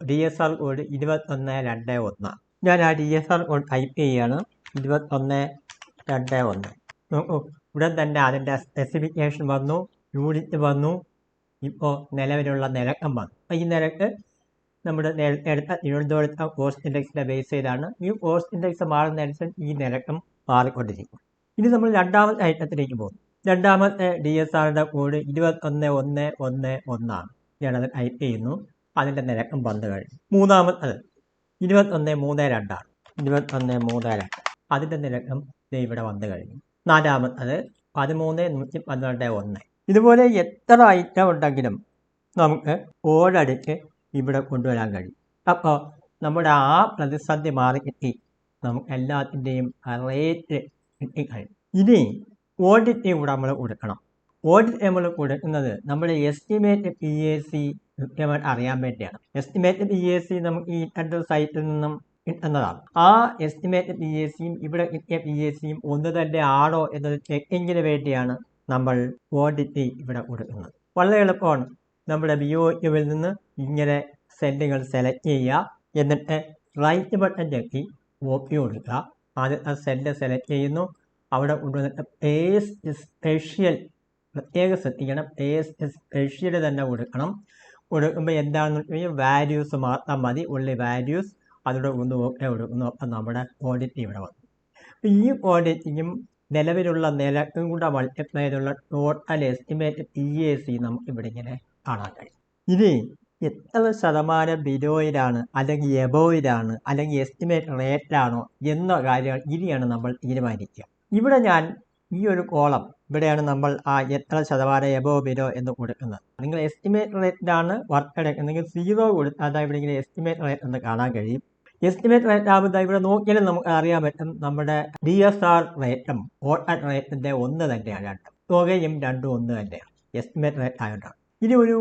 DSR കോഡ് 2121. ഞാൻ ആ DSR കോഡ് ടൈപ്പ് ചെയ്യുകയാണ്, 2121. നോക്കൂ, ഉടൻ തന്നെ അതിൻ്റെ സ്പെസിഫിക്കേഷൻ വന്നു, യൂണിറ്റ് വന്നു, ഇപ്പോൾ നിലവിലുള്ള നിരക്കം വന്നു. അപ്പോൾ ഈ നിരക്ക് നമ്മുടെ നേരത്തെ എടുത്ത തിരുവനന്തപുരത്തെ കോസ്റ്റ് ഇൻഡെക്സിൻ്റെ ബേസ് ചെയ്താണ്. ഈ കോസ്റ്റ് ഇൻഡെക്സ് മാറുന്നതനുസരിച്ച് ഈ നിരക്കം മാറിക്കൊണ്ടിരിക്കും. ഇനി നമ്മൾ രണ്ടാമത്തെ ഐറ്റത്തിലേക്ക് പോകും. രണ്ടാമത്തെ DSRയുടെ കോഡ് 2111 ഞാനത് ടൈപ്പ് ചെയ്യുന്നു. അതിൻ്റെ നിരക്കം വന്നു കഴിഞ്ഞു. മൂന്നാമത്തത് 2132. 2132 അതിൻ്റെ നിരക്കം ഇവിടെ വന്നു കഴിഞ്ഞു. നാലാമത്തത് 13,112. ഇതുപോലെ എത്ര ഐറ്റം ഉണ്ടെങ്കിലും നമുക്ക് ഓടടിച്ച് ഇവിടെ കൊണ്ടുവരാൻ കഴിയും. അപ്പോൾ നമ്മുടെ ആ പ്രതിസന്ധി മാറി കിട്ടി, നമുക്ക് എല്ലാത്തിൻ്റെയും റേറ്റ് കിട്ടിക്കഴിയും. ഇനി ഓഡിറ്റ് ഇവിടെ നമ്മൾ കൊടുക്കണം. ഓഡിറ്റ് നമ്മൾ കൊടുക്കുന്നത് നമ്മുടെ എസ്റ്റിമേറ്റ് PAC കൃത്യമായിട്ട് അറിയാൻ വേണ്ടിയാണ്. എസ്റ്റിമേറ്റ് PAC നമുക്ക് ഈ രണ്ട് സൈറ്റിൽ നിന്നും കിട്ടുന്നതാണ്. ആ എസ്റ്റിമേറ്റ് PACയും ഇവിടെ കിട്ടിയ PACയും ഒന്ന് തന്നെ ആണോ എന്നത് ചെക്കിങ്ങിന് വേണ്ടിയാണ് നമ്മൾ ഓഡിറ്റ് ഇവിടെ കൊടുക്കുന്നത്. വളരെ എളുപ്പമാണ്. നമ്മുടെ BOQവിൽ നിന്ന് ഇങ്ങനെ സെല്ലുകൾ സെലക്ട് ചെയ്യുക, എന്നിട്ട് റൈറ്റ് ബട്ടൺ ഞെക്കി OP കൊടുക്കുക. ആദ്യത്തെ സെല്ല് സെലക്ട് ചെയ്യുന്നു, അവിടെ കൊണ്ടുവന്നിട്ട് പേസ്റ്റ് സ്പെഷ്യൽ പ്രത്യേകം ശ്രദ്ധിക്കണം, പേസ്റ്റ് സ്പെഷ്യൽ തന്നെ കൊടുക്കണം. കൊടുക്കുമ്പോൾ എന്താണെന്ന് വെച്ച് കഴിഞ്ഞാൽ വാല്യൂസ് മാത്രം മതി, ഉള്ളി വാല്യൂസ് അതിവിടെ ഒന്ന് OK കൊടുക്കുന്നു. അപ്പം നമ്മുടെ ഓഡിറ്റ് ഇവിടെ വന്നു. അപ്പോൾ ഈ ഓഡിറ്റിങ്ങും നിലവിലുള്ള നിരക്കും കൂടെ മൾട്ടിപ്ലൈ ചെയ്തുള്ള ടോട്ടൽ എസ്റ്റിമേറ്റ് PAC നമുക്ക് ഇവിടെ ഇങ്ങനെ കാണാൻ കഴിയും. ഇനി എത്ര ശതമാനം ബിലോയിലാണ് അല്ലെങ്കിൽ എബോയിലാണ് അല്ലെങ്കിൽ എസ്റ്റിമേറ്റ് റേറ്റാണോ എന്ന കാര്യങ്ങൾ ഇനിയാണ് നമ്മൾ തീരുമാനിക്കുക. ഇവിടെ ഞാൻ ഈ ഒരു കോളം ഇവിടെയാണ് നമ്മൾ ആ എത്ര ശതമാനം എബോ ബിലോ എന്ന് കൊടുക്കുന്നത്. നിങ്ങൾ എസ്റ്റിമേറ്റ് റേറ്റിലാണ് വർക്ക് എടുക്കുന്നെങ്കിൽ 0 കൊടുത്താൽ അതായത് ഇവിടെ ഇങ്ങനെ എസ്റ്റിമേറ്റ് റേറ്റ് എന്ന് കാണാൻ കഴിയും. എസ്റ്റിമേറ്റ് റേറ്റ് ആകുമ്പോൾ ഇവിടെ നോക്കിയാലും നമുക്ക് അറിയാൻ പറ്റും നമ്മുടെ DSR റേറ്റും ടോട്ടൽ റേറ്റിൻ്റെ ഒന്ന് തന്നെയാണ്. രണ്ടും തുകയും രണ്ടും ഒന്ന് തന്നെയാണ് എസ്റ്റിമേറ്റ് റേറ്റ് ആയതുകൊണ്ടാണ്. ഇനി ഒരു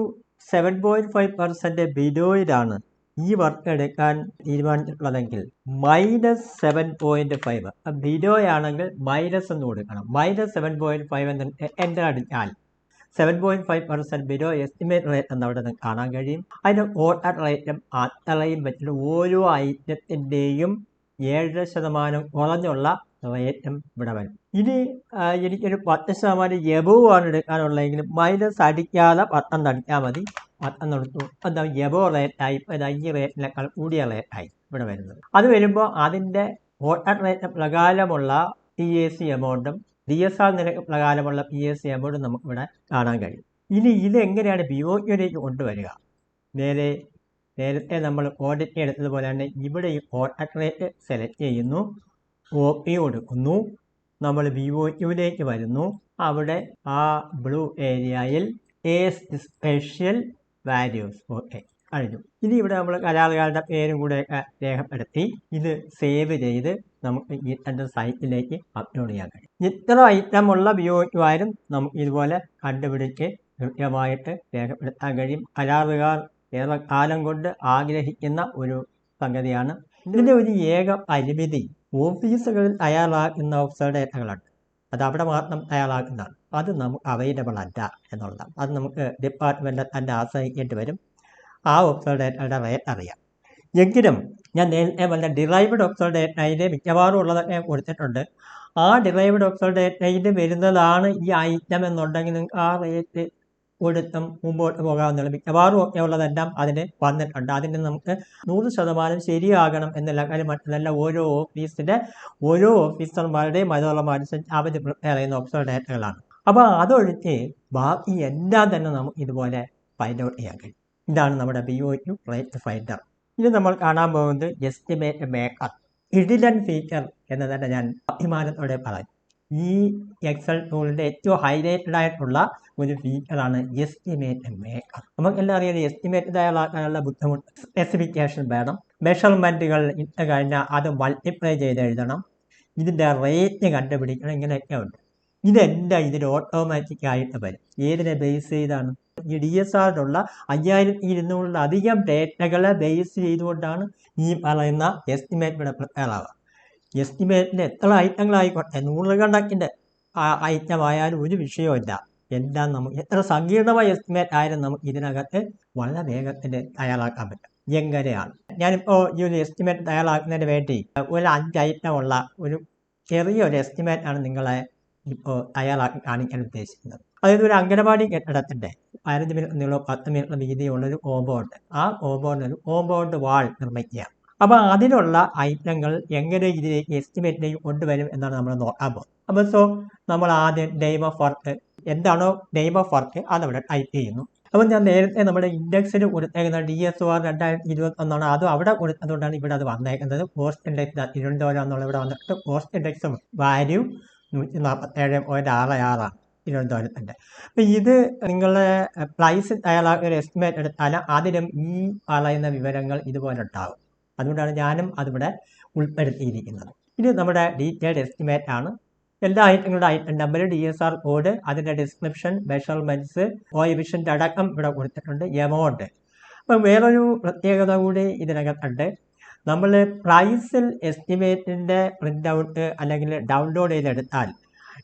7.5% ബിലോയിലാണ് ഈ വർക്ക് എടുക്കാൻ തീരുമാനിച്ചിട്ടുള്ളതെങ്കിൽ -7.5. ബിലോയാണെങ്കിൽ മൈനസ് എന്ന് കൊടുക്കണം. -7.5 എന്ന് എൻ്റർ അടിച്ചാൽ 7.5% ബിലോ എസ്റ്റിമേറ്റ് റേറ്റ് എന്ന് അവിടെ നിന്ന് കാണാൻ കഴിയും. അതിൻ്റെ ടോട്ടൽ റേറ്റും അത്രയും വെച്ചിട്ട് ഓരോ ഐറ്റത്തിൻ്റെയും 7% കുറഞ്ഞുള്ള റേറ്റും ഇവിടെ വരും. ഇനി എനിക്കൊരു 10% എബോവ് ആണ് എടുക്കാനുള്ളതെങ്കിൽ മൈനസ് അടിക്കാതെ 10 അടിച്ചാൽ മതി. 10 എടുത്തു, എന്താ എബോ റേറ്റായി, ഈ റേറ്റിനേക്കാൾ കൂടിയ റേറ്റായി ഇവിടെ വരുന്നത്. അത് വരുമ്പോൾ അതിൻ്റെ ടോട്ടൽ റേറ്റ് പ്രകാരമുള്ള PAC എമൗണ്ടും DSR നിരക്ക് പ്രകാരമുള്ള PAC എമൗണ്ടും നമുക്കിവിടെ കാണാൻ കഴിയും. ഇനി ഇതെങ്ങനെയാണ് BOQയിലേക്ക് കൊണ്ടുവരിക? നേരത്തെ നമ്മൾ ഓഡിറ്റ് എടുത്തതുപോലെ തന്നെ ഇവിടെ ഈ ടോട്ടൽ റേറ്റ് സെലക്ട് ചെയ്യുന്നു, OP കൊടുക്കുന്നു, നമ്മൾ BOQയിലേക്ക് വരുന്നു. അവിടെ ആ ബ്ലൂ ഏരിയയിൽ സ്പെഷ്യൽ വാല്യൂസ് OK കഴിഞ്ഞു. ഇനി ഇവിടെ നമ്മൾ കരാറുകാരുടെ പേരും കൂടെയൊക്കെ രേഖപ്പെടുത്തി ഇത് സേവ് ചെയ്ത് നമുക്ക് ഈ രണ്ട് സൈറ്റിലേക്ക് അപ്ലോഡ് ചെയ്യാൻ കഴിയും. ഇത്ര ഐറ്റമുള്ള BOQ ആയാലും നമുക്ക് ഇതുപോലെ കണ്ടുപിടിച്ച് കൃത്യമായിട്ട് രേഖപ്പെടുത്താൻ കഴിയും. കരാറുകാർ ഏറെ കാലം കൊണ്ട് ആഗ്രഹിക്കുന്ന ഒരു സംഗതിയാണ്. ഇതിൻ്റെ ഒരു ഏക പരിമിതി ഓഫീസുകളിൽ തയ്യാറാക്കുന്ന ഓഫീസർ ഡേറ്റകളുണ്ട്. അത് അവിടെ മാത്രം തയ്യാറാക്കുന്നതാണ്. അത് നമുക്ക് അവൈലബിൾ അല്ല എന്നുള്ളതാണ്. അത് നമുക്ക് ഡിപ്പാർട്ട്മെൻറ്റിൽ തന്നെ ആശ്രയിക്കേണ്ടി വരും. ആ ഓഫീസർ ഡേറ്റയുടെ റേറ്റ് അറിയാം. എങ്കിലും ഞാൻ നേരത്തെ പറഞ്ഞ ഡിറൈവ്ഡ് ഓഫീസർ ഡേറ്റയിൽ മിക്കവാറും ഉള്ളതൊക്കെ കൊടുത്തിട്ടുണ്ട്. ആ ഡിറൈവ്ഡ് ഓഫീസർ ഡേറ്റയിൽ വരുന്നതാണ് ഈ ഐറ്റം എന്നുണ്ടെങ്കിൽ ആ റേറ്റ് കൊടുത്തും മുമ്പോട്ട് പോകാവുന്നതാണ്. മിക്കവാറും ഒക്കെ ഉള്ളതെല്ലാം അതിന് വന്നിട്ടുണ്ട്. അതിന് നമുക്ക് 100% ശരിയാകണം എന്നല്ല കാര്യം. മറ്റല്ല, ഓരോ ഓഫീസർമാരുടെയും അനുസരിച്ച് അവർ പ്രിപ്പയർ ചെയ്യുന്ന ഓഫീസർ ഡേറ്റകളാണ്. അപ്പോൾ അതൊഴിച്ച് ബാക്കി എല്ലാം തന്നെ നമുക്ക് ഇതുപോലെ ഫൈൻഡ് ഔട്ട് ചെയ്യാൻ കഴിയും. ഇതാണ് നമ്മുടെ BOQ റേറ്റ് ഫൈൻഡർ. ഇത് നമ്മൾ കാണാൻ പോകുന്നത് എസ്റ്റിമേറ്റ് മേക്കർ. കിടിലൻ ഫീച്ചർ എന്ന് തന്നെ ഞാൻ അഭിമാനത്തോടെ പറയും. ഈ എക്സൽ ടൂളിൻ്റെ ഏറ്റവും ഹൈലൈറ്റഡ് ആയിട്ടുള്ള ഒരു ഫീച്ചറാണ് എസ്റ്റിമേറ്റ് മേക്കർ. നമുക്കെല്ലാം അറിയാം എസ്റ്റിമേറ്റ് തയ്യാറാക്കാനുള്ള ബുദ്ധിമുട്ട്. സ്പെസിഫിക്കേഷൻ വേണം, മെഷർമെൻറ്റുകൾ ഇട്ട് കഴിഞ്ഞാൽ അത് മൾട്ടിപ്ലൈ ചെയ്ത് എഴുതണം, ഇതിൻ്റെ റേറ്റ് കണ്ടുപിടിക്കണം, ഇങ്ങനെയൊക്കെ ഉണ്ട്. ഇതെല്ലാം ഇതിൽ ഓട്ടോമാറ്റിക്കായിട്ട് വരും. ഏതിനെ ബേസ് ചെയ്താണ്? ഈ DSRലുള്ള 5200 ഡേറ്റകളെ ബേസ് ചെയ്തുകൊണ്ടാണ് ഈ പറയുന്ന എസ്റ്റിമേറ്റ് ഇവിടെ പ്രിപ്പയർ ആവുക. എസ്റ്റിമേറ്റിൻ്റെ എത്ര ഐറ്റങ്ങളായിക്കോട്ടെ, നൂറുകണക്കിൻ്റെ ഐറ്റം ആയാലും ഒരു വിഷയമില്ല. എല്ലാം നമുക്ക് എത്ര സങ്കീർണമായ എസ്റ്റിമേറ്റ് ആയാലും നമുക്ക് ഇതിനകത്ത് വളരെ വേഗത്തിൽ തയ്യാറാക്കാൻ പറ്റും. എങ്ങനെയാണ്? ഞാനിപ്പോൾ ഈ ഒരു എസ്റ്റിമേറ്റ് തയ്യാറാക്കുന്നതിന് വേണ്ടി ഒരു 5 ഐറ്റമുള്ള ഒരു ചെറിയൊരു എസ്റ്റിമേറ്റാണ് നിങ്ങളെ ഇപ്പോൾ തയ്യാറാക്കി കാണിക്കാൻ ഉദ്ദേശിക്കുന്നത്. അതായത് ഒരു അംഗനവാടി കെട്ടിടത്തിൻ്റെ 15 മീറ്റർ നീളവും 10 മീറ്റർ വീതിയുള്ളൊരു കോമ്പൗണ്ട്, ആ കോമ്പൗണ്ടിൽ കോമ്പൗണ്ട് വാൾ നിർമ്മിക്കുക. അപ്പോൾ അതിനുള്ള ഐറ്റങ്ങൾ എങ്ങനെ ഇതിലേക്ക് എസ്റ്റിമേറ്റിലേക്ക് കൊണ്ടുവരും എന്നാണ് നമ്മൾ നോക്കാൻ പോകുന്നത്. അപ്പോൾ നമ്മൾ ആദ്യം നെയിം ഓഫ് വർക്ക്, എന്താണോ നെയിം ഓഫ് വർക്ക് അതവിടെ ടൈപ്പ് ചെയ്യുന്നു. അപ്പോൾ ഞാൻ നേരത്തെ നമ്മുടെ ഇൻഡെക്സിന് കൊടുത്തേക്കുന്ന DSOR 2021 അതും അവിടെ കൊടുത്തതുകൊണ്ടാണ് ഇവിടെ അത് വന്നേക്കുന്നത്. കോസ്റ്റ് ഇൻഡെക്സ് 22 എന്നുള്ള ഇവിടെ വന്നിട്ട് കോസ്റ്റ് ഇൻഡെക്സും വാല്യൂ 147.66 തിരുവനന്തപുരത്തിൻ്റെ. അപ്പോൾ ഇത് നിങ്ങളുടെ പ്രൈസ് തയ്യാറാക്കിയ ഒരു എസ്റ്റിമേറ്റ് എടുത്താൽ അതിലും ഈ പറയുന്ന വിവരങ്ങൾ ഇതുപോലെ ഉണ്ടാകും. അതുകൊണ്ടാണ് ഞാനും അതിവിടെ ഉൾപ്പെടുത്തിയിരിക്കുന്നത്. ഇത് നമ്മുടെ ഡീറ്റെയിൽഡ് എസ്റ്റിമേറ്റ് ആണ്. എല്ലാ ഐറ്റങ്ങളുടെ ഐറ്റം നമ്പർ, DSR കോഡ്, അതിൻ്റെ ഡിസ്ക്രിപ്ഷൻ, മെഷർമെൻറ്റ്സ്, കോഎഫിഷ്യൻ്റ് അടക്കം ഇവിടെ കൊടുത്തിട്ടുണ്ട്, എമൗണ്ട്. അപ്പം വേറൊരു പ്രത്യേകത കൂടി ഇതിനകത്തുണ്ട്. നമ്മൾ പ്രൈസിൽ എസ്റ്റിമേറ്റിൻ്റെ പ്രിൻ്റ് ഔട്ട് അല്ലെങ്കിൽ ഡൗൺലോഡ് ചെയ്തെടുത്താൽ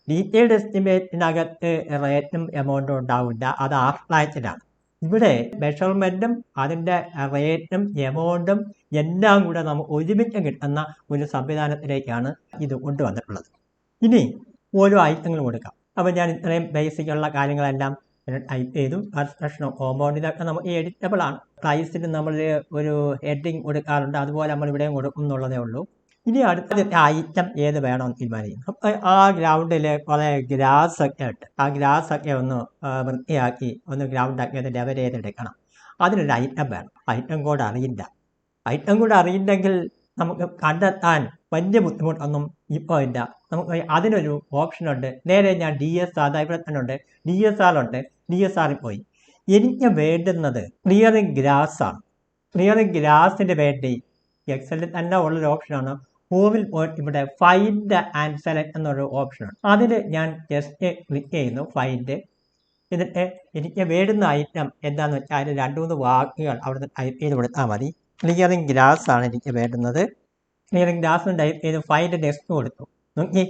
ഡീറ്റെയിൽഡ് എസ്റ്റിമേറ്റിനകത്ത് റേറ്റും എമൗണ്ടും ഉണ്ടാവില്ല, അത് ആഫ്ലാറ്റിലാണ്. ഇവിടെ മെഷർമെൻറ്റും അതിൻ്റെ റേറ്റും എമൗണ്ടും എല്ലാം കൂടെ നമുക്ക് ഒരുമിച്ച് കിട്ടുന്ന ഒരു സംവിധാനത്തിലേക്കാണ് ഇത് കൊണ്ടുവന്നിട്ടുള്ളത്. ഇനി ഓരോ ഐറ്റങ്ങൾ കൊടുക്കാം. അപ്പോൾ ഞാൻ ഇത്രയും ബേസിക്കുള്ള കാര്യങ്ങളെല്ലാം ടൈപ്പ് ചെയ്തു. കൺസ്ട്രക്ഷൻ കോമ്പൗണ്ട് ഇതൊക്കെ നമുക്ക് എഡിറ്റബിൾ ആണ്. പ്രൈസിന് നമ്മൾ ഒരു ഹെഡിങ് കൊടുക്കാറുണ്ട്, അതുപോലെ നമ്മൾ ഇവിടെയും കൊടുക്കും എന്നുള്ളതേ ഉള്ളൂ. ഇനി അടുത്ത ഐറ്റം ഏത് വേണമെന്ന് തീരുമാനിക്കും. അപ്പോൾ ആ ഗ്രൗണ്ടിൽ കുറേ ഗ്രാസൊക്കെ ഉണ്ട്, ആ ഗ്രാസൊക്കെ ഒന്ന് വൃത്തിയാക്കി ഒന്ന് ഗ്രൗണ്ടാക്കി ഒന്ന് ലെവൽ ചെയ്തെടുക്കണം. അതിനൊരു ഐറ്റം വേണം. ഐറ്റം കോഡ് അറിയില്ല. ഐറ്റം കോഡ് അറിയില്ലെങ്കിൽ നമുക്ക് കണ്ടെത്താൻ വലിയ ബുദ്ധിമുട്ടൊന്നും ഇപ്പോൾ ഇല്ല. നമുക്ക് അതിനൊരു ഓപ്ഷനുണ്ട്. നേരെ ഞാൻ DSR ഇവിടെ തന്നെ ഉണ്ട്, DSR ഉണ്ട്, DSRൽ പോയി എനിക്ക് വേണ്ടുന്നത് ക്ലിയറിംഗ് ഗ്രാസാണ്. ക്ലിയറിംഗ് ഗ്രാസിന് വേണ്ടി എക്സലിൽ തന്നെ ഉള്ളൊരു ഓപ്ഷനാണ്. ഹോമിൽ പോയിട്ട് ഇവിടെ ഫൈൻഡ് ആൻഡ് സെലക്ട് എന്നൊരു ഓപ്ഷനാണ്. അതിൽ ഞാൻ ജസ്റ്റ് ക്ലിക്ക് ചെയ്യുന്നു, ഫൈൻഡ്. എന്നിട്ട് എനിക്ക് വേണ്ടുന്ന ഐറ്റം എന്താണെന്ന് വെച്ചാൽ അതിൽ 2-3 വാക്കുകൾ അവിടുന്ന് ടൈപ്പ് ചെയ്ത് കൊടുത്താൽ മതി. ക്ലിയറിംഗ് ഗ്രാസ് ആണ് എനിക്ക് വേണ്ടുന്നത്. ക്ലിയറിംഗ് ഗ്രാസ് ടൈപ്പ് ചെയ്ത് ഫൈൻഡ് നെക്സ്റ്റ് കൊടുത്തു. നോക്കി,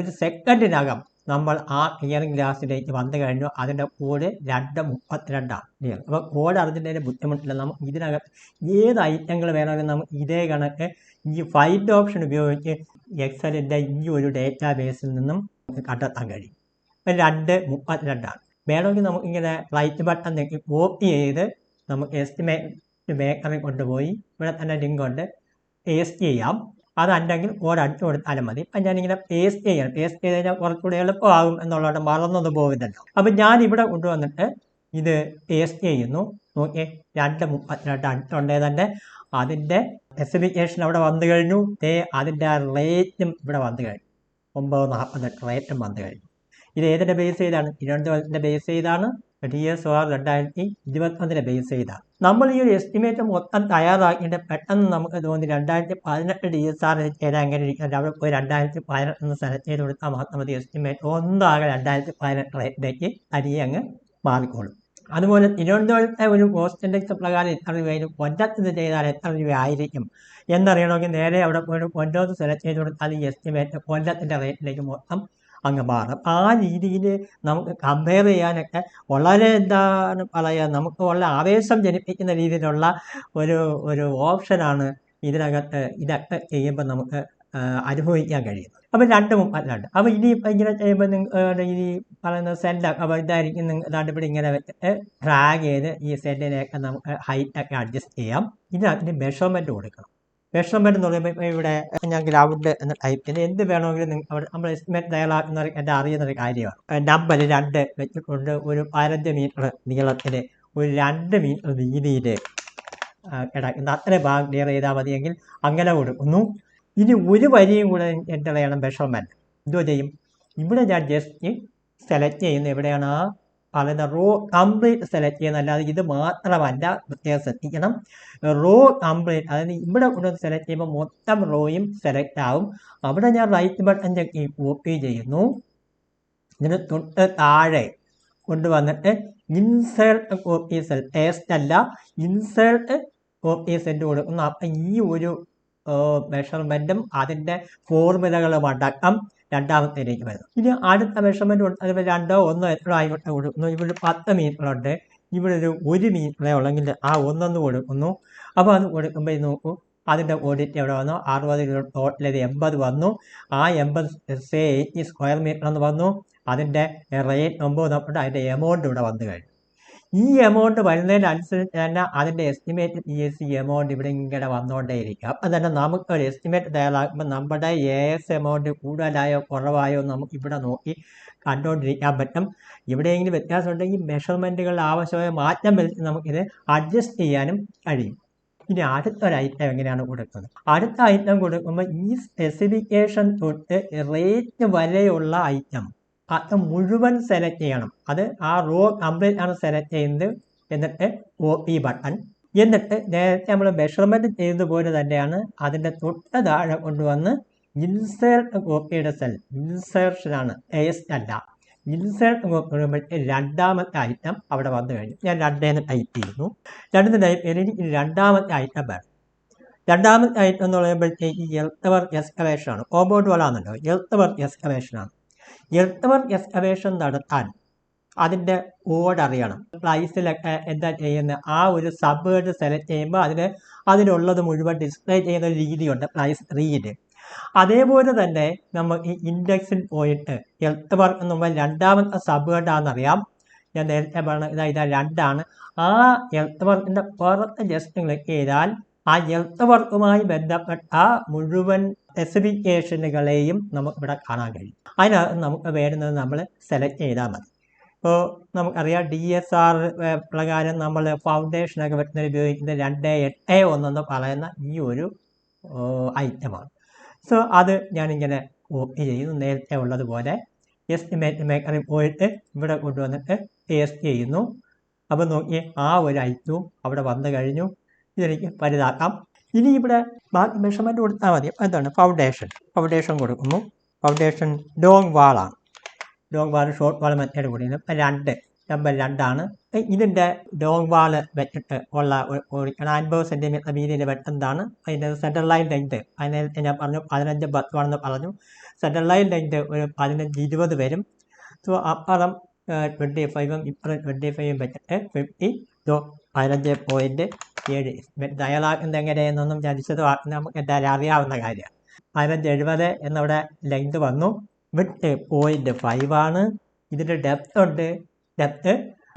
ഒരു സെക്കൻഡിനകം നമ്മൾ ആ ക്ലിയറിംഗ് ഗ്രാസിലേക്ക് വന്നു കഴിഞ്ഞു. അതിൻ്റെ കോഡ് 232 അപ്പോൾ കോഡ് അറിഞ്ഞതിൻ്റെ ബുദ്ധിമുട്ടില്ല. നമുക്ക് ഇതിനകത്ത് ഏത് ഐറ്റങ്ങൾ വേണമെങ്കിലും നമുക്ക് ഇതേ കണക്ക് ഈ ഫൈൻഡ് ഓപ്ഷൻ ഉപയോഗിച്ച് എക്സലിൻ്റെ ഈ ഒരു ഡേറ്റാ ബേസിൽ നിന്നും കണ്ടെത്താൻ കഴിയും. 232 വേണമെങ്കിൽ നമുക്കിങ്ങനെ റൈറ്റ് ബട്ടൺ നെക്കി കോപ്പി ചെയ്ത് നമുക്ക് എസ്റ്റിമേറ്റ് മേക്കറിൽ കൊണ്ടുപോയി ഇവിടെ തന്നെ ലിങ്ക് ഉണ്ട്, പേസ്റ്റ് ചെയ്യാം. അതല്ലെങ്കിൽ ഒരടിച്ചു കൊടുത്താലും മതി. അപ്പം ഞാനിങ്ങനെ പേസ്റ്റ് ചെയ്യണം. പേസ്റ്റ് ചെയ്ത് കഴിഞ്ഞാൽ കുറച്ചുകൂടി എളുപ്പമാകും എന്നുള്ളത് മറന്നൊന്നും പോകുന്നില്ല. അപ്പം ഞാൻ ഇവിടെ കൊണ്ടുവന്നിട്ട് ഇത് പേസ്റ്റ് ചെയ്യുന്നു. നോക്കിയേ, 232 അടുത്തുണ്ടേ തന്നെ. അതിൻ്റെ സ്പെസിഫിക്കേഷൻ അവിടെ വന്നു കഴിഞ്ഞു. അതിൻ്റെ റേറ്റും ഇവിടെ വന്നു കഴിഞ്ഞു. 948 റേറ്റും വന്നു കഴിഞ്ഞു. ഇത് ഏതിൻ്റെ ബേസ് ചെയ്താണ്? തിരുവനന്തപുരത്തിൻ്റെ ബേസ് ചെയ്താണ്. DSOR 2021 ബേസ് ചെയ്താണ്. നമ്മൾ ഈ ഒരു എസ്റ്റിമേറ്റ് മൊത്തം തയ്യാറാക്കിയിട്ട് പെട്ടെന്ന് നമുക്ക് തോന്നി 2018 DSR ചെയ്താൽ എങ്ങനെ ഇരിക്കുന്നത്, അവിടെ പോയി 2018 സെലക്ട് ചെയ്ത് കൊടുത്താൽ മാത്രം മതി. എസ്റ്റിമേറ്റ് ഒന്നാകെ 2018 റേറ്റിലേക്ക് തനിയെ അങ്ങ് മാറിക്കോളും. അതുപോലെ തിരുവനന്തപുരത്തെ ഒരു കോസ്റ്റ് ഇൻഡെക്സ് പ്രകാരം എത്ര രൂപയും കൊല്ലത്ത് ചെയ്താൽ എത്ര രൂപയായിരിക്കും എന്നറിയണമെങ്കിൽ നേരെ അവിടെ പോയി കൊല്ലത്ത് സെലക്ട് ചെയ്ത് കൊടുത്താൽ ഈ എസ്റ്റിമേറ്റ് കൊല്ലത്തിൻ്റെ റേറ്റിലേക്ക് മൊത്തം അങ്ങ് മാറും. ആ രീതിയിൽ നമുക്ക് കമ്പയർ ചെയ്യാനൊക്കെ വളരെ എന്താണ് പറയുക, നമുക്ക് വളരെ ആവേശം ജനിപ്പിക്കുന്ന രീതിയിലുള്ള ഒരു ഓപ്ഷനാണ് ഇതിനകത്ത്. ഇതൊക്കെ ചെയ്യുമ്പോൾ നമുക്ക് അനുഭവിക്കാൻ കഴിയുന്നത്. അപ്പോൾ 232. അപ്പോൾ ഇനിയിപ്പോൾ ഇങ്ങനെ ചെയ്യുമ്പോൾ നിങ്ങൾ ഈ പറയുന്ന സെല്ലൊക്കെ അപ്പോൾ ഇതായിരിക്കും. നിങ്ങൾ ഇവിടെ ഇങ്ങനെ വെച്ചിട്ട് ഡ്രാഗ് ചെയ്ത് ഈ സെല്ലിനെയൊക്കെ നമുക്ക് ഹൈറ്റൊക്കെ അഡ്ജസ്റ്റ് ചെയ്യാം. ഇതിനകത്ത് മെഷർമെൻറ്റ് കൊടുക്കണം. മെഷർമെൻറ്റ് എന്ന് പറയുമ്പോൾ ഇവിടെ ഞാൻ ഗ്രൗണ്ട് എന്ന് ടൈപ്പ് ചെയ്ത് എന്ത് വേണമെങ്കിലും അവിടെ നമ്മൾ എസ്റ്റിമേറ്റ് തയ്യാറാക്കുന്നവർ എൻ്റെ അറിയുന്നൊരു കാര്യമാണ്. നമ്പർ 2 വെച്ചിട്ടുണ്ട്. ഒരു 15 മീറ്റർ നീളത്തിൽ ഒരു 2 മീറ്റർ വീതിയിൽ കിടക്കുന്ന അത്രയും ഭാഗം ക്ലിയർ ചെയ്താൽ മതിയെങ്കിൽ അങ്ങനെ കൊടുക്കുന്നു. ഇനി ഒരു വരിയും കൂടെ എൻ്റർ ചെയ്യണം മെഷർമെൻറ്റ്. എന്തോ ചെയ്യും, ഇവിടെ ഞാൻ ജസ്റ്റ് സെലക്ട് ചെയ്യുന്ന എവിടെയാണ് ആ പറയുന്ന റോ കംപ്ലീറ്റ് സെലക്ട് ചെയ്യുന്നത്, അല്ലാതെ ഇത് മാത്രമല്ല, പ്രത്യേകം ശ്രദ്ധിക്കണം. റോ കംപ്ലീറ്റ്, അതായത് ഇവിടെ കൊണ്ടുവന്ന് സെലക്ട് ചെയ്യുമ്പോൾ മൊത്തം റോയും സെലക്ട് ആവും. അവിടെ ഞാൻ റൈറ്റ് ബട്ടൺ ഞെക്കി കോപ്പി ചെയ്യുന്നു. ഇതിന് തൊട്ട് താഴെ കൊണ്ടുവന്നിട്ട് ഇൻസേർട്ട് കോപ്പി സെൽ, പേസ്റ്റ് അല്ല, ഇൻസേർട്ട് കോപ്പി സെല്ല് കൊടുക്കുന്നു. അപ്പം ഈ ഒരു മെഷർമെൻറ്റും അതിൻ്റെ ഫോർമുലകളും അടക്കം രണ്ടാമത്തേലേക്ക് വരുന്നു. ഇനി അടുത്ത മെഷർമെൻറ്റ് അതിപ്പോൾ 2 1 എത്ര ആയിക്കോട്ടെ കൊടുക്കുന്നു. ഇവിടെ 10 മീറ്ററുണ്ട്, ഇവിടെ ഒരു 1 മീറ്ററേ ഉള്ളെങ്കിൽ ആ 1 കൊടുക്കുന്നു. അപ്പോൾ അത് കൊടുക്കുമ്പോൾ നോക്കൂ, അതിൻ്റെ ക്വാണ്ടിറ്റി എവിടെ വന്നു, 60 ടോട്ടൽ 80 വന്നു. ആ 80 ഈ സ്ക്വയർ മീറ്റർ എന്ന് വന്നു. അതിൻ്റെ റേറ്റ് 9 നോക്കിയിട്ട് അതിൻ്റെ എമൗണ്ട് ഇവിടെ വന്നു കഴിഞ്ഞു. ഈ എമൗണ്ട് വരുന്നതിനനുസരിച്ച് തന്നെ അതിൻ്റെ എസ്റ്റിമേറ്റ് PSC എമൗണ്ട് ഇവിടെ ഇങ്ങനെ വന്നുകൊണ്ടേയിരിക്കും. അപ്പം തന്നെ നമുക്ക് ഒരു എസ്റ്റിമേറ്റ് തയ്യാറാക്കുമ്പോൾ നമ്മുടെ AS എമൗണ്ട് കൂടുതലായോ കുറവായോ നമുക്ക് ഇവിടെ നോക്കി കണ്ടുകൊണ്ടിരിക്കാൻ പറ്റും. എവിടെയെങ്കിലും വ്യത്യാസം ഉണ്ടെങ്കിൽ മെഷർമെൻറ്റുകളുടെ ആവശ്യമായ മാറ്റം വരുത്തി നമുക്കിത് അഡ്ജസ്റ്റ് ചെയ്യാനും കഴിയും. ഇനി അടുത്തൊരു ഐറ്റം എങ്ങനെയാണ് കൊടുക്കുന്നത്? അടുത്ത ഐറ്റം കൊടുക്കുമ്പോൾ ഈ സ്പെസിഫിക്കേഷൻ തൊട്ട് റേറ്റ് വരെയുള്ള ഐറ്റം അത് മുഴുവൻ സെലക്ട് ചെയ്യണം. അത് ആ റോ കംപ്ലീറ്റ് ആണ് സെലക്ട് ചെയ്യുന്നത്. എന്നിട്ട് കോപ്പി ബട്ടൺ, എന്നിട്ട് നേരത്തെ നമ്മൾ മെഷർമെൻറ്റ് ചെയ്തതുപോലെ തന്നെയാണ് അതിൻ്റെ തൊട്ട് താഴെ കൊണ്ടുവന്ന് ഇൻസേർട്ട് കോപ്പിയുടെ സെൽ, ഇൻസേർഷനാണ്, പേസ്റ്റ് അല്ല, ഇൻസേർട്ട് കോപ്പി വരുമ്പോഴത്തെ രണ്ടാമത്തെ ഐറ്റം അവിടെ വന്നു കഴിഞ്ഞു. ഞാൻ 2 ടൈപ്പ് ചെയ്യുന്നു. 2 ടൈപ്പ് ചെയ്ത് എനിക്ക് രണ്ടാമത്തെ ഐറ്റം വേണം. രണ്ടാമത്തെ ഐറ്റം എന്ന് പറയുമ്പോഴത്തേക്ക് എർത്ത് വർക്ക് എക്സ്കവേഷനാണ്. കോമ്പൗണ്ട് വളാണല്ലോ, എർത്ത് വർക്ക് എക്സ്കവേഷനാണ്. എർത്ത് വർക്ക് എക്സ്കവേഷൻ നടത്താൻ അതിൻ്റെ കോഡ് അറിയണം. പ്ലൈസിലൊക്കെ എന്താ ചെയ്യുന്നത്, ആ ഒരു സബ്വേഡ് സെലക്ട് ചെയ്യുമ്പോൾ അതിനുള്ളത് മുഴുവൻ ഡിസ്പ്ലേ ചെയ്യുന്ന ഒരു രീതിയുണ്ട്, പ്ലൈസ് റീഡ്. അതേപോലെ തന്നെ നമുക്ക് ഈ ഇൻഡെക്സിൽ പോയിട്ട് എർത്ത് വർക്ക് എന്ന് പറയുമ്പോൾ രണ്ടാമത്തെ സബ്വേഡാണെന്നറിയാം. ഞാൻ നേരത്തെ പറഞ്ഞ ഇതാ 2ആണ്. ആ എർത്ത് വർക്കിൻ്റെ പുറത്ത് ജസ്റ്റ് ക്ലിക്ക് ചെയ്താൽ ആ എർത്ത് വർക്കുമായി ബന്ധപ്പെട്ട മുഴുവൻ സ്പെസിഫിക്കേഷനുകളെയും നമുക്കിവിടെ കാണാൻ കഴിയും. അതിനകത്ത് നമുക്ക് വേണ്ടുന്നത് നമ്മൾ സെലക്ട് ചെയ്താൽ മതി. ഇപ്പോൾ നമുക്കറിയാം DSR പ്രകാരം നമ്മൾ ഫൗണ്ടേഷനൊക്കെ വെട്ടുന്നതിന് ഉപയോഗിക്കുന്ന 281 എന്ന് പറയുന്ന ഈ ഒരു ഐറ്റമാണ്. സോ അത് ഞാനിങ്ങനെ കോപ്പി ചെയ്യുന്നു. നേരത്തെ ഉള്ളതുപോലെ എസ്റ്റിമേറ്റ് മേക്കറിൽ പോയിട്ട് ഇവിടെ കൊണ്ടുവന്നിട്ട് പേസ്റ്റ് ചെയ്യുന്നു. അപ്പോൾ നോക്കി ആ ഒരു ഐറ്റവും അവിടെ വന്നു കഴിഞ്ഞു. ഇതെനിക്ക് വലുതാക്കാം. ഇനി ഇവിടെ ബാക്കി മെഷർമെൻറ്റ് കൊടുത്താൽ മതി. എന്താണ് ഫൗണ്ടേഷൻ കൊടുക്കുന്നു. ഫൗണ്ടേഷൻ ലോങ് വാളാണ്. Long wall short wall method കൂടിയാണ്. ഇപ്പം 2 നമ്പർ 2ആണ്. ഇതിൻ്റെ ലോങ് വാൾ വെച്ചിട്ട് ഉള്ള 50 സെൻറ്റിമീറ്റർ വീതിയിൽ വെട്ടുന്നതാണ്. അതിൻ്റെ സെൻട്രൽ ലൈൻ ലെങ്ത് അതിന് ഞാൻ പറഞ്ഞു 15 10 ആണെന്ന് പറഞ്ഞു. സെൻട്രൽ ലൈൻ ലെങ്ത് ഒരു 15 20 വരും. സോ അപ്പുറം 25ഉം ഇപ്പുറം 25ഉം വെച്ചിട്ട് 50 15.7. തയ്യാറാക്കുന്നത് എങ്ങനെയെന്നൊന്നും ഞാൻ വിശദമാക്കുന്നത് നമുക്ക് എന്തായാലും അറിയാവുന്ന കാര്യമാണ്. 1570 എന്നവിടെ ലെങ്ത് വന്നു. വിട്ട് 0.5 ആണ്. ഇതിൻ്റെ ഡെപ്ത് ഉണ്ട്. ഡെപ്ത്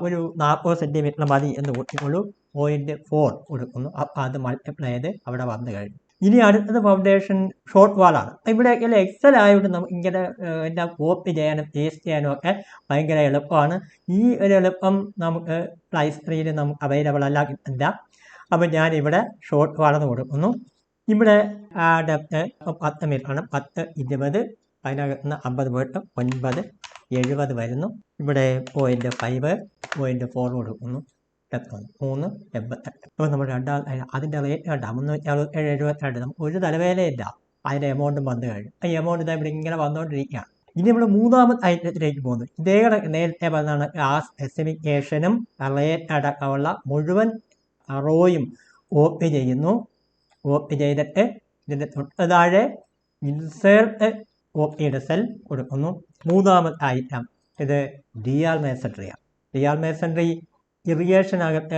ഒരു 40 സെൻറ്റിമീറ്റർ മതി എന്ന് കൂട്ടിക്കൊള്ളൂ. 0.4 കൊടുക്കുന്നു. അപ്പോൾ അത് മൾട്ടിപ്ലൈ ചെയ്ത് അവിടെ വന്നു കഴിഞ്ഞു. ഇനി അടുത്തത് ഫൗണ്ടേഷൻ ഷോർട്ട് വാളാണ്. ഇവിടെയൊക്കെ എക്സൽ ആയതുകൊണ്ട് നമുക്ക് ഇങ്ങനെ എല്ലാം കോപ്പി ചെയ്യാനും പേസ്റ്റ് ചെയ്യാനും ഒക്കെ ഭയങ്കര എളുപ്പമാണ്. ഈ ഒരു എളുപ്പം നമുക്ക് പ്ലൈസ് സ്ക്രീനിൽ നമുക്ക് അവൈലബിൾ അല്ല, കിട്ടില്ല. അപ്പോൾ ഞാനിവിടെ ഷോർട്ട് വാളെന്ന് കൊടുക്കുന്നു. ഇവിടെ ഡെപ്ത് 10 മീറ്ററാണ്. 10 20 അതിനകത്ത് 50 പോയിട്ട് 9 70 വരുന്നു. ഇവിടെ 0.5 0.4 കൊടുക്കുന്നു. 3 88. അപ്പോൾ നമ്മൾ അതിൻ്റെ റേറ്റ് കണ്ട 367 72. നമുക്ക് ഒരു തലവേദനയില്ല. അതിൻ്റെ എമൗണ്ടും വന്നു കഴിഞ്ഞു. ആ എമൗണ്ട് ഇതാ ഇവിടെ ഇങ്ങനെ വന്നുകൊണ്ടിരിക്കുകയാണ്. ഇനി നമ്മൾ മൂന്നാമത്തെ ഐറ്റത്തിലേക്ക് പോകുന്നു. ഇതേ നേരത്തെ പറഞ്ഞാണ് ആ സ്പെസിഫിക്കേഷനും റേറ്റ് അടക്കമുള്ള മുഴുവൻ റോയും കോപ്പി ചെയ്യുന്നു. കോപ്പി ചെയ്തിട്ട് ഇതിൻ്റെ തൊട്ട് താഴെ ഇൻസേർട്ട് കോപ്പിയുടെ സെൽ കൊടുക്കുന്നു. മൂന്നാമത്തെ ഐറ്റം ഇത് DR മേസൺട്രിയാണ്. DR മേസൺട്രി ഇറിഗേഷനകത്ത്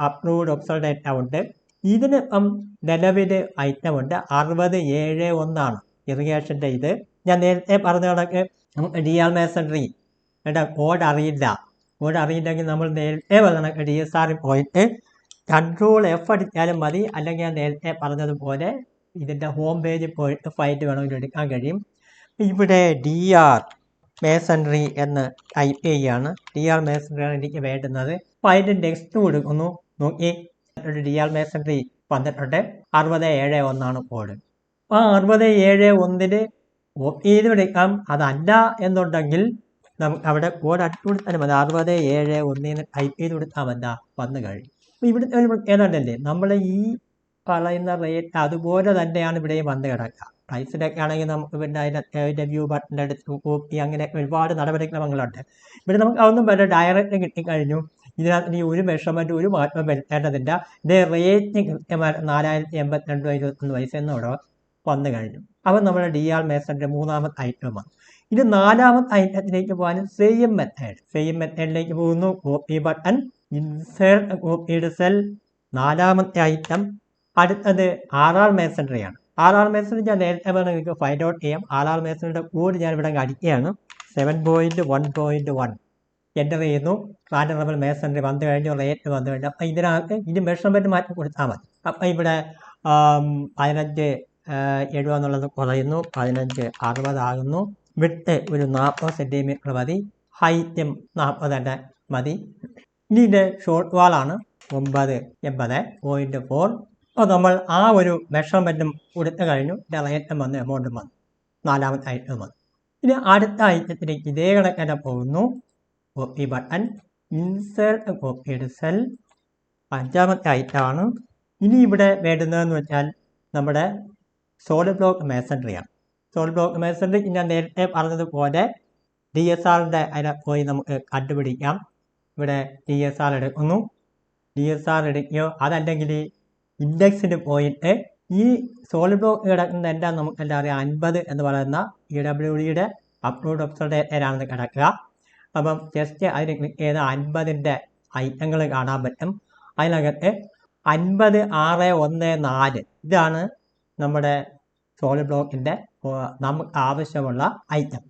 അപ്രൂവ്ഡ് ഒബ്സർവേറ്റ് ഉണ്ട്. ഇതിനിപ്പം നിലവിൽ ഐറ്റമുണ്ട് 6071 ഇറിഗേഷൻ്റെ. ഇത് ഞാൻ നേരത്തെ പറഞ്ഞ കണക്ക് നമുക്ക് DR മേസൺട്രി കോഡ് അറിയില്ല. കോഡ് അറിയില്ലെങ്കിൽ നമ്മൾ നേരത്തെ പറഞ്ഞ കണക്ക് DSRൽ പോയിട്ട് Ctrl+F അടിച്ചാലും മതി. അല്ലെങ്കിൽ ഞാൻ നേരത്തെ പറഞ്ഞതുപോലെ ഇതിൻ്റെ ഹോം പേജിൽ പോയിട്ട് ഫയൽ വേണമെങ്കിൽ എടുക്കാൻ കഴിയും. ഇവിടെ DR മേസൺട്രി എന്ന് ടൈപ്പ് ചെയ്യുകയാണ്. DR മേസൺട്രിയാണ് എനിക്ക് വേണ്ടുന്നത്. ഫയലിൽ നെക്സ്റ്റ് കൊടുക്കുന്നു. നോക്കി DR മേസൺട്രി വന്നിട്ടുണ്ട്. 6071 കോഡ്. ആ 6071 കോപ്പി ചെയ്ത് എടുക്കാം. അതല്ല എന്നുണ്ടെങ്കിൽ നമുക്ക് അവിടെ കോഡ് അടിച്ചു കൊടുത്താലും മതി. 6071 ടൈപ്പ് ചെയ്ത് കൊടുത്താൽ മതി, വന്നു കഴിഞ്ഞു. അപ്പോൾ ഇവിടുത്തെ ഒരു പ്രത്യേകതയല്ലേ, നമ്മൾ ഈ പറയുന്ന റേറ്റ് അതുപോലെ തന്നെയാണ് ഇവിടെയും വന്ന് കിടക്കുക. പ്രൈസിലൊക്കെ ആണെങ്കിൽ നമുക്ക് പിന്നെ അതിൻ്റെ വ്യൂ ബട്ടൻ്റെ അടുത്ത് കോപ്പി അങ്ങനെ ഒരുപാട് നടപടിക്രമങ്ങളുണ്ട്. ഇവിടെ നമുക്ക് അതൊന്നും വരെ ഡയറക്റ്റ് കിട്ടിക്കഴിഞ്ഞു. ഇതിനകത്ത് ഈ ഒരു മെഷർമെൻറ്റ് ഒരു മാറ്റം വരുത്തേണ്ടതില്ല. ഇത് റേറ്റ് കൃത്യമായിട്ട് 4082.21 എന്നോടെ വന്നു കഴിഞ്ഞു. അപ്പം നമ്മുടെ DR മേസൻ്റെ മൂന്നാമത്തെ ഐറ്റമാണ്. ഇത് നാലാമത്തെ ഐറ്റത്തിലേക്ക് പോകാനും സെയിം മെത്തേഡിലേക്ക് പോകുന്നു. കോപ്പി ബട്ടൺ, ഇൻസേർട്ട് കോപ്പിയുടെ സെൽ, നാലാമത്തെ ഐറ്റം. അടുത്തത് RR മേസൺറിയാണ്. RR മേസൺറി ഞാൻ നേരത്തെ നിങ്ങൾക്ക് ഫൈൻഡ് ഔട്ട് ചെയ്യാം. RR മേസൺറിയുടെ കോഡ് ഞാൻ ഇവിടെ അടിക്കുകയാണ്. 7.1.1 എൻ്റർ ചെയ്യുന്നു. റാൻഡം മേസൺറി വന്നു കഴിഞ്ഞു, റേറ്റ് വന്നു കഴിഞ്ഞു. അപ്പം ഇതിനകത്ത് ഇത് മെഷർമെൻറ്റ് മാറ്റി കൊടുത്താൽ മതി. അപ്പം ഇവിടെ 1570 എന്നുള്ളത് കുറയുന്നു, 1560 ആകുന്നു. വിട്ട് ഒരു 40 സെൻറ്റിമീറ്റർ മതി, ഹൈറ്റും 40 തന്നെ മതി. ഇനി ഇത് ഷോർട്ട് വാളാണ്, 980.4. അപ്പോൾ നമ്മൾ ആ ഒരു മെഷർമെൻറ്റും കൊടുത്തു കഴിഞ്ഞു. ഇതിൻ്റെ റേറ്റും വന്നു, എമൗണ്ടും വന്നു, നാലാമത്തെ ഐറ്റം വന്നു. ഇനി അടുത്ത ഐറ്റത്തിലേക്ക് ഇതേ കണക്കന്നെ പോകുന്നു. കോപ്പി ബട്ടൺ, ഇൻസേർട്ട് കോപ്പിയുടെ സെൽ, അഞ്ചാമത്തെ ഐറ്റമാണ്. ഇനി ഇവിടെ വേണ്ടുന്നതെന്ന് വെച്ചാൽ നമ്മുടെ സോളിഡ് ബ്ലോക്ക് മേസൺറിയാണ്. സോളിഡ് ബ്ലോക്ക് മേസൺറി ഞാൻ നേരത്തെ പറഞ്ഞതുപോലെ DSRൻ്റെ അതിനെ പോയി നമുക്ക് കണ്ടുപിടിക്കാം. ഇവിടെ DSR എടുക്കുന്നു. DSR എടുക്കുകയോ അതല്ലെങ്കിൽ ഇൻഡെക്സിന് പോയിട്ട് ഈ സോളിഡ് ബ്ലോക്ക് കിടക്കുന്ന എല്ലാം നമുക്കെല്ലാം അറിയാം 50 എന്ന് പറയുന്ന EWDയുടെ അപ്ലോഡ് വെബ്സൈറ്റിലാണെന്ന് കിടക്കുക. അപ്പം ജസ്റ്റ് അതിന് ക്ലിക്ക് ചെയ്ത് 50ൻ്റെ ഐറ്റങ്ങൾ കാണാൻ പറ്റും. അതിനകത്ത് 50614 ഇതാണ് നമ്മുടെ സോളിഡ് ബ്ലോക്കിൻ്റെ നമുക്ക് ആവശ്യമുള്ള ഐറ്റം.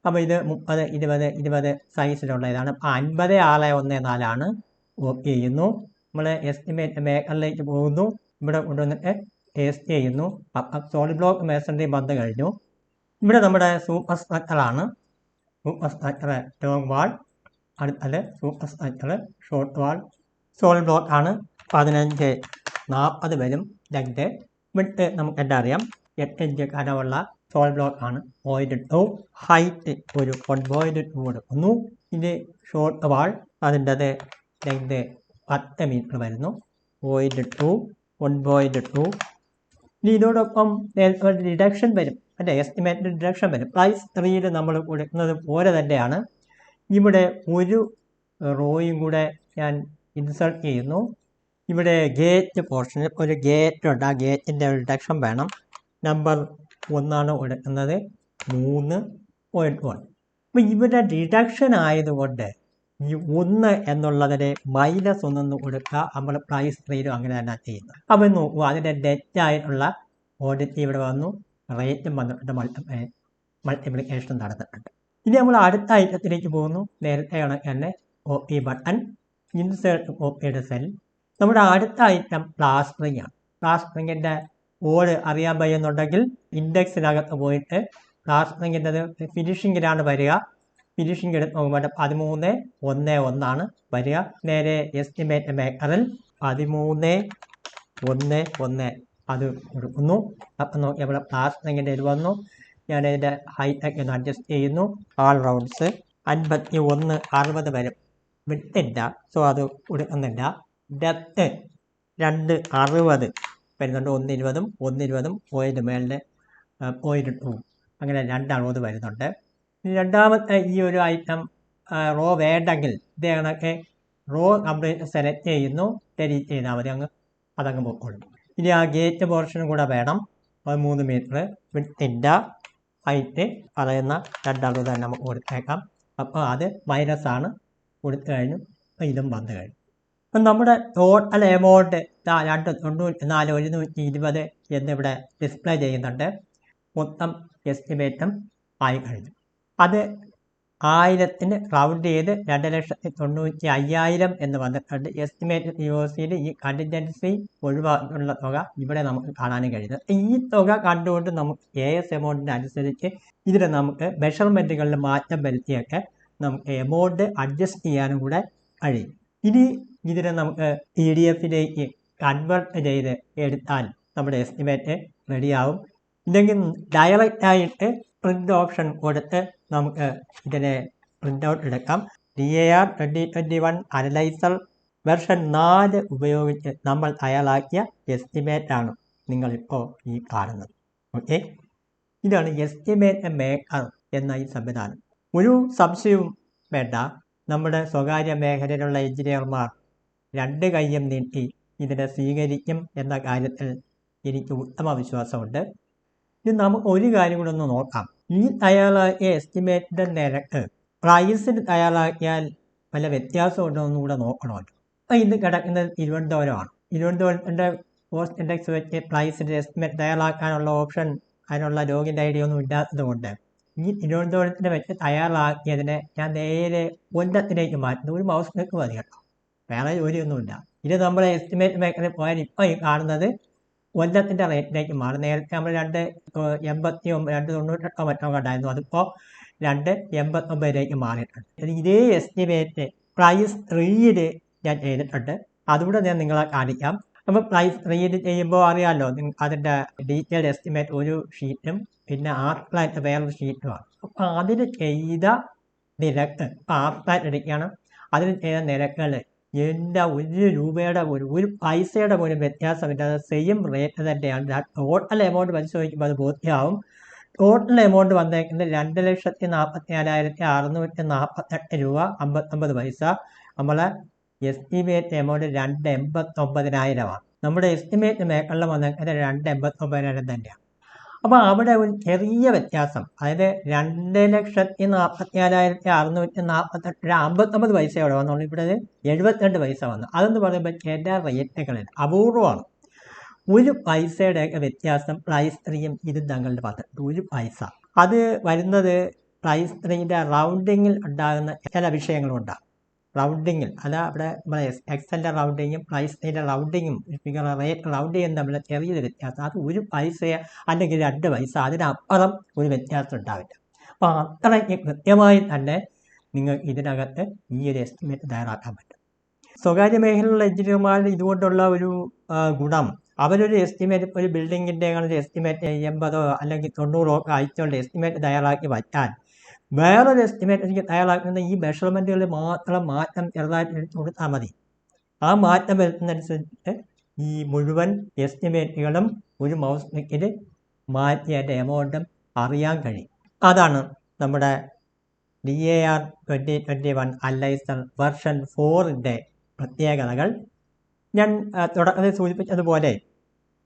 അപ്പോൾ ഇത് 30, 20 സൈസിലുള്ള ഇതാണ്. 50614 കോപ്പി ചെയ്യുന്നു. നമ്മൾ എസ്റ്റിമേറ്റ് മേക്കറിലേക്ക് പോകുന്നു. ഇവിടെ കൊണ്ടുവന്നിട്ട് ടേസ്റ്റ് ചെയ്യുന്നു. അപ്പം സോളിഡ് ബ്ലോക്ക് മേസൺറി വന്നു കഴിഞ്ഞു. ഇവിടെ നമ്മുടെ സൂപ്പർ സ്ട്രക്ചറാണ്. സൂപ്പർ സ്ട്രക്ചർ ലോങ് വാൾ, അടുത്തത് super structure short wall. Solid block ആണ്, 1540 വരും ലെങ്ത്. വിട്ട് നമുക്ക് എന്താ അറിയാം, 8 ഇഞ്ച് കനമുള്ള സോളിഡ് ബ്ലോക്ക് ആണ്. 0.2 ഹൈറ്റ് ഒരു 1.2 കൊടുക്കുന്നു. ഇത് ഷോർട്ട് വാൾ, അതിൻ്റെത് ലെങ്ത് 10 മീറ്റർ വരുന്നു. 0.2 1.2. ഇനി ഇതോടൊപ്പം ഡിഡക്ഷൻ വരും, അല്ലേ, എസ്റ്റിമേറ്റ് ഡിഡക്ഷൻ വരും. പ്രൈസ് 3യിൽ നമ്മൾ കൊടുക്കുന്നത് പോലെ തന്നെയാണ്. ഇവിടെ ഒരു റോയും കൂടെ ഞാൻ ഇൻസേർട്ട് ചെയ്യുന്നു. ഇവിടെ ഗേറ്റ് പോർഷനിൽ ഒരു ഗേറ്റ് ഉണ്ട്. ആ ഗേറ്റിൻ്റെ ഡിഡക്ഷൻ വേണം. നമ്പർ 1 കൊടുക്കുന്നത് 3.1. അപ്പോൾ ഇവിടെ ഡിഡക്ഷൻ ആയതുകൊണ്ട് ഈ 1 എന്നുള്ളതിന് -1 കൊടുക്കുക. നമ്മൾ പ്രൈസ് 3യിലും അങ്ങനെ തന്നെ ചെയ്യുന്നത്. അപ്പം നോക്കുക, അതിൻ്റെ നെറ്റായിട്ടുള്ള ക്വാണ്ടിറ്റി ഇവിടെ വന്നു, റേറ്റും വന്നിട്ടുണ്ട്, മൾട്ടിപ്ലിക്കേഷൻ നടന്നിട്ടുണ്ട്. ഇനി നമ്മൾ അടുത്ത ഐറ്റത്തിലേക്ക് പോകുന്നു. നേരത്തെ കണക്ക് തന്നെ കോപ്പി ബട്ടൺ, ഇൻസേർട്ട് കോപ്പിയുടെ സെൽ. നമ്മുടെ അടുത്ത ഐറ്റം പ്ലാസ്റ്ററിംഗ് ആണ്. പ്ലാസ്റ്ററിങ്ങിൻ്റെ കോഡ് അറിയാൻ വയ്യുന്നുണ്ടെങ്കിൽ ഇൻഡെക്സിനകത്ത് പോയിട്ട് പ്ലാസ്റ്ററിങ്ങിൻ്റെത് ഫിനിഷിങ്ങിലാണ് വരിക. ഫിനിഷിംഗ് എടുത്ത് നോക്കുമ്പോൾ 13.11 വരിക. നേരെ എസ്റ്റിമേറ്റ് മേക്കറിൽ 13.11 അത് കൊടുക്കുന്നു. അപ്പം നോക്കി അവിടെ പ്ലാസ്റ്ററിങ്ങിൻ്റെ ഇത് വന്നു. ഞാനതിൻ്റെ ഹൈറ്റൊക്കെ ഒന്ന് അഡ്ജസ്റ്റ് ചെയ്യുന്നു. ആൾ റൗണ്ട്സ് 51-60 വരും. വിട്ടില്ല, സോ അത് കൊടുക്കുന്നില്ല. ഡെപ്ത്ത് 260 വരുന്നുണ്ട്. 120, 120 മേളിൽ 0.2 അങ്ങനെ 260 വരുന്നുണ്ട്. രണ്ടാമത്തെ ഈ ഒരു ഐറ്റം റോ വേണ്ടെങ്കിൽ ഇതേ കണക്ക് റോ കംപ്ലീറ്റ് സെലക്ട് ചെയ്യുന്നു, ഡെലീറ്റ് ചെയ്താൽ മതി, അതങ്ങ് പൊക്കോളും. ഇനി ആ ഗേറ്റ് പോർഷനും കൂടെ വേണം. 13 മീറ്റർ വിട്ടില്ല, ഹൈറ്റ് പറയുന്ന 260 തന്നെ നമുക്ക് കൊടുത്തേക്കാം. അപ്പോൾ അത് മൈനസാണ്, കൊടുത്തു കഴിഞ്ഞു. ഇതും വന്നു കഴിഞ്ഞു. അപ്പം നമ്മുടെ ടോട്ടൽ എമൗണ്ട് 294,120 എന്നിവിടെ ഡിസ്പ്ലേ ചെയ്യുന്നുണ്ട്. മൊത്തം എസ്റ്റിമേറ്റും ആയി കഴിഞ്ഞു. അത് 1000-ന് റൗണ്ട് ചെയ്ത് 2,95,000 എന്ന് വന്നിട്ടുണ്ട്. എസ്റ്റിമേറ്റ് POCയിൽ ഈ കണ്ടിൻജൻസി ഒഴിവാക്കിയുള്ള തുക ഇവിടെ നമുക്ക് കാണാനും കഴിയുന്നത്. ഈ തുക കണ്ടുകൊണ്ട് നമുക്ക് AS എമൗണ്ടിന് അനുസരിച്ച് ഇതിൽ നമുക്ക് മെഷർമെൻറ്റുകളിൽ മാറ്റം വരുത്തിയൊക്കെ നമുക്ക് എമൗണ്ട് അഡ്ജസ്റ്റ് ചെയ്യാനും കൂടെ കഴിയും. ഇനി ഇതിനെ നമുക്ക് PDF-ലേക്ക് കൺവേർട്ട് ചെയ്ത് എടുത്താൽ നമ്മുടെ എസ്റ്റിമേറ്റ് റെഡിയാവും. ഇല്ലെങ്കിൽ ഡയറക്റ്റായിട്ട് പ്രിൻ്റ് ഓപ്ഷൻ കൊടുത്ത് നമുക്ക് ഇതിനെ പ്രിൻ്റ് ഔട്ട് എടുക്കാം. DAR 2021 അനലൈസർ വെർഷൻ 4 ഉപയോഗിച്ച് നമ്മൾ തയ്യാറാക്കിയ എസ്റ്റിമേറ്റ് ആണ് നിങ്ങളിപ്പോൾ ഈ കാണുന്നത്. ഓക്കെ, ഇതാണ് എസ്റ്റിമേറ്റ് മേക്കർ എന്ന ഈ സംവിധാനം. ഒരു സംശയവും വേണ്ട, നമ്മുടെ സ്വകാര്യ മേഖലയിലുള്ള എഞ്ചിനീയർമാർ 2 കൈയും നീട്ടി ഇതിനെ സ്വീകരിക്കും എന്ന കാര്യത്തിൽ എനിക്ക് ഉത്തമ വിശ്വാസമുണ്ട്. ഇനി നമുക്ക് ഒരു കാര്യം കൂടെ ഒന്ന് നോക്കാം. ഈ തയ്യാറാക്കിയ എസ്റ്റിമേറ്റിൻ്റെ നിരക്ക് പ്രൈസിന് തയ്യാറാക്കിയാൽ വല്ല വ്യത്യാസമുണ്ടോ എന്നും കൂടെ നോക്കണമല്ലോ. അപ്പോൾ ഇത് കിടക്കുന്നത് തിരുവനന്തപുരമാണ്. തിരുവനന്തപുരത്തിൻ്റെ കോസ്റ്റ് ഇൻഡെക്സ് വെച്ച് പ്രൈസിൻ്റെ എസ്റ്റിമേറ്റ് തയ്യാറാക്കാനുള്ള ഓപ്ഷൻ, അതിനുള്ള ലോഗിൻ ID ഒന്നും ഇല്ലാത്തത് കൊണ്ട് ഈ തിരുവനന്തപുരത്തിൻ്റെ വെച്ച് തയ്യാറാക്കിയതിനെ ഞാൻ നേരെ കൊല്ലത്തിലേക്ക് മാറ്റുന്നു. ഒരു മൗസ് ക്ലിക്ക് മതി കേട്ടോ, വേറെ ജോലിയൊന്നുമില്ല. ഇത് നമ്മുടെ എസ്റ്റിമേറ്റ് മേഖലയിൽ പോയാൽ ഇപ്പോൾ ഈ കാണുന്നത് കൊല്ലത്തിൻ്റെ റേറ്റിലേക്ക് മാറും. നേരത്തെ നമ്മൾ 2.98 മറ്റോ ഉണ്ടായിരുന്നു, അതിപ്പോൾ 2.89 മാറിയിട്ടുണ്ട്. ഇതേ എസ്റ്റിമേറ്റ് പ്രൈസ് 3 ഞാൻ ചെയ്തിട്ടുണ്ട്, അതുകൂടെ ഞാൻ നിങ്ങളെ കാണിക്കാം. അപ്പോൾ പ്രൈസ് 3 ചെയ്യുമ്പോൾ അറിയാമല്ലോ, അതിൻ്റെ ഡീറ്റെയിൽഡ് എസ്റ്റിമേറ്റ് ഒരു ഷീറ്റും പിന്നെ ആർട്ട് വേറൊരു ഷീറ്റുമാണ്. അപ്പോൾ അതിന് ചെയ്ത നിരക്ക്, ആർട്ട് എടുക്കുകയാണ്, അതിന് ചെയ്ത നിരക്കുകൾ എൻ്റെ 1 രൂപയുടെ പോലും 1 പൈസയുടെ പോലും വ്യത്യാസമില്ലാതെ സെയിം റേറ്റ് തന്നെയാണ്. ടോട്ടൽ എമൗണ്ട് പരിശോധിക്കുമ്പോൾ അത് ബോധ്യമാവും. ടോട്ടൽ എമൗണ്ട് വന്നേക്കുന്നത് 2,44,648 രൂപ 59 പൈസ. നമ്മളെ എസ്റ്റിമേറ്റ് എമൗണ്ട് 2,89,000 നമ്മുടെ എസ്റ്റിമേറ്റ് മേഖലയിൽ വന്നേക്കുന്നത് 2,89,000 തന്നെയാണ്. അപ്പോൾ അവിടെ ഒരു ചെറിയ വ്യത്യാസം, അതായത് 2,44,648 59 പൈസ അവിടെ വന്നുള്ളൂ. ഇവിടെ 72 പൈസ വന്നു. അതെന്ന് പറയുമ്പോൾ ചില റേറ്റുകളിൽ അപൂർവമാണ് 1 പൈസയുടെയൊക്കെ വ്യത്യാസം പ്രൈസ് 3യും ഇതും തങ്ങളുടെ പറഞ്ഞിട്ട് 1 പൈസ. അത് വരുന്നത് പ്രൈസ് 3ൻ്റെ റൗണ്ടിങ്ങിൽ ഉണ്ടാകുന്ന ചില വിഷയങ്ങളുണ്ടാകും. റൗണ്ടിങ്ങിൽ അതാ അവിടെ നമ്മളെ എക്സലിൻ്റെ റൗണ്ടിങ്ങും പ്രൈസ് 3ൻ്റെ റൗണ്ടിങ്ങും ഫിഗർ റേറ്റ് റൗണ്ടിങ്ങും തമ്മിൽ ചെറിയൊരു വ്യത്യാസം. അത് 1 പൈസ അല്ലെങ്കിൽ 2 പൈസ, അതിനപ്പുറം ഒരു വ്യത്യാസം ഉണ്ടാവില്ല. അപ്പോൾ അത്രയ്ക്ക് കൃത്യമായി തന്നെ നിങ്ങൾക്ക് ഇതിനകത്ത് ഈ ഒരു എസ്റ്റിമേറ്റ് തയ്യാറാക്കാൻ പറ്റും. സ്വകാര്യ മേഖലയിലുള്ള എഞ്ചിനീയർമാരുടെ ഇതുകൊണ്ടുള്ള ഒരു ഗുണം, അവരൊരു എസ്റ്റിമേറ്റ്, ഒരു ബിൽഡിങ്ങിൻ്റെ ഒരു എസ്റ്റിമേറ്റ് 80 അല്ലെങ്കിൽ 90 ആഴ്ചകളുടെ എസ്റ്റിമേറ്റ് തയ്യാറാക്കി വയ്ക്കാൻ വേറൊരു എസ്റ്റിമേറ്റ് എനിക്ക് തയ്യാറാക്കുന്ന ഈ മെഷർമെൻറ്റുകളിൽ മാത്രം മാറ്റം ചെറുതായിട്ട് എടുത്ത് കൊടുത്താൽ മതി. ആ മാറ്റം വരുന്നതനുസരിച്ച് ഈ മുഴുവൻ എസ്റ്റിമേറ്റുകളും ഒരു മൗസ് ക്ലിക്കിൽ മാറ്റി അതിൻ്റെ എമൗണ്ടും അറിയാൻ കഴിയും. അതാണ് നമ്മുടെ DAR 2021 അനലൈസർ വെർഷൻ 4ൻ്റെ പ്രത്യേകതകൾ. ഞാൻ തുടക്കത്തിൽ സൂചിപ്പിച്ചതുപോലെ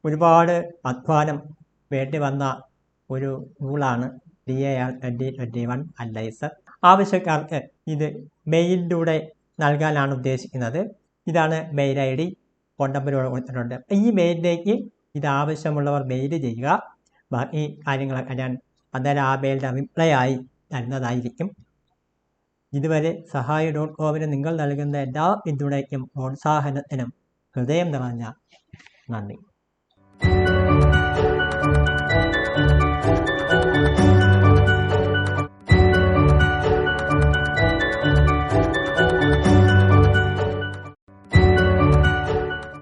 ഒരുപാട് അധ്വാനം വേണ്ടി വന്ന ഒരു ടൂളാണ് DAR 2021 അനലൈസർ. ആവശ്യക്കാർക്ക് ഇത് മെയിലിലൂടെ നൽകാനാണ് ഉദ്ദേശിക്കുന്നത്. ഇതാണ് മെയിൽ ID, ഫോൺ നമ്പർ കൊടുത്തിട്ടുണ്ട്. ഈ മെയിലിലേക്ക് ഇത് ആവശ്യമുള്ളവർ മെയിൽ ചെയ്യുക. ബാക്കി കാര്യങ്ങളൊക്കെ ഞാൻ അന്നേരം ആ മെയിലിൻ്റെ റിപ്ലൈ ആയി തരുന്നതായിരിക്കും. ഇതുവരെ സഹായ.comന് നിങ്ങൾ നൽകുന്ന എല്ലാ പിന്തുണയ്ക്കും പ്രോത്സാഹനത്തിനും ഹൃദയം നിറഞ്ഞ നന്ദി.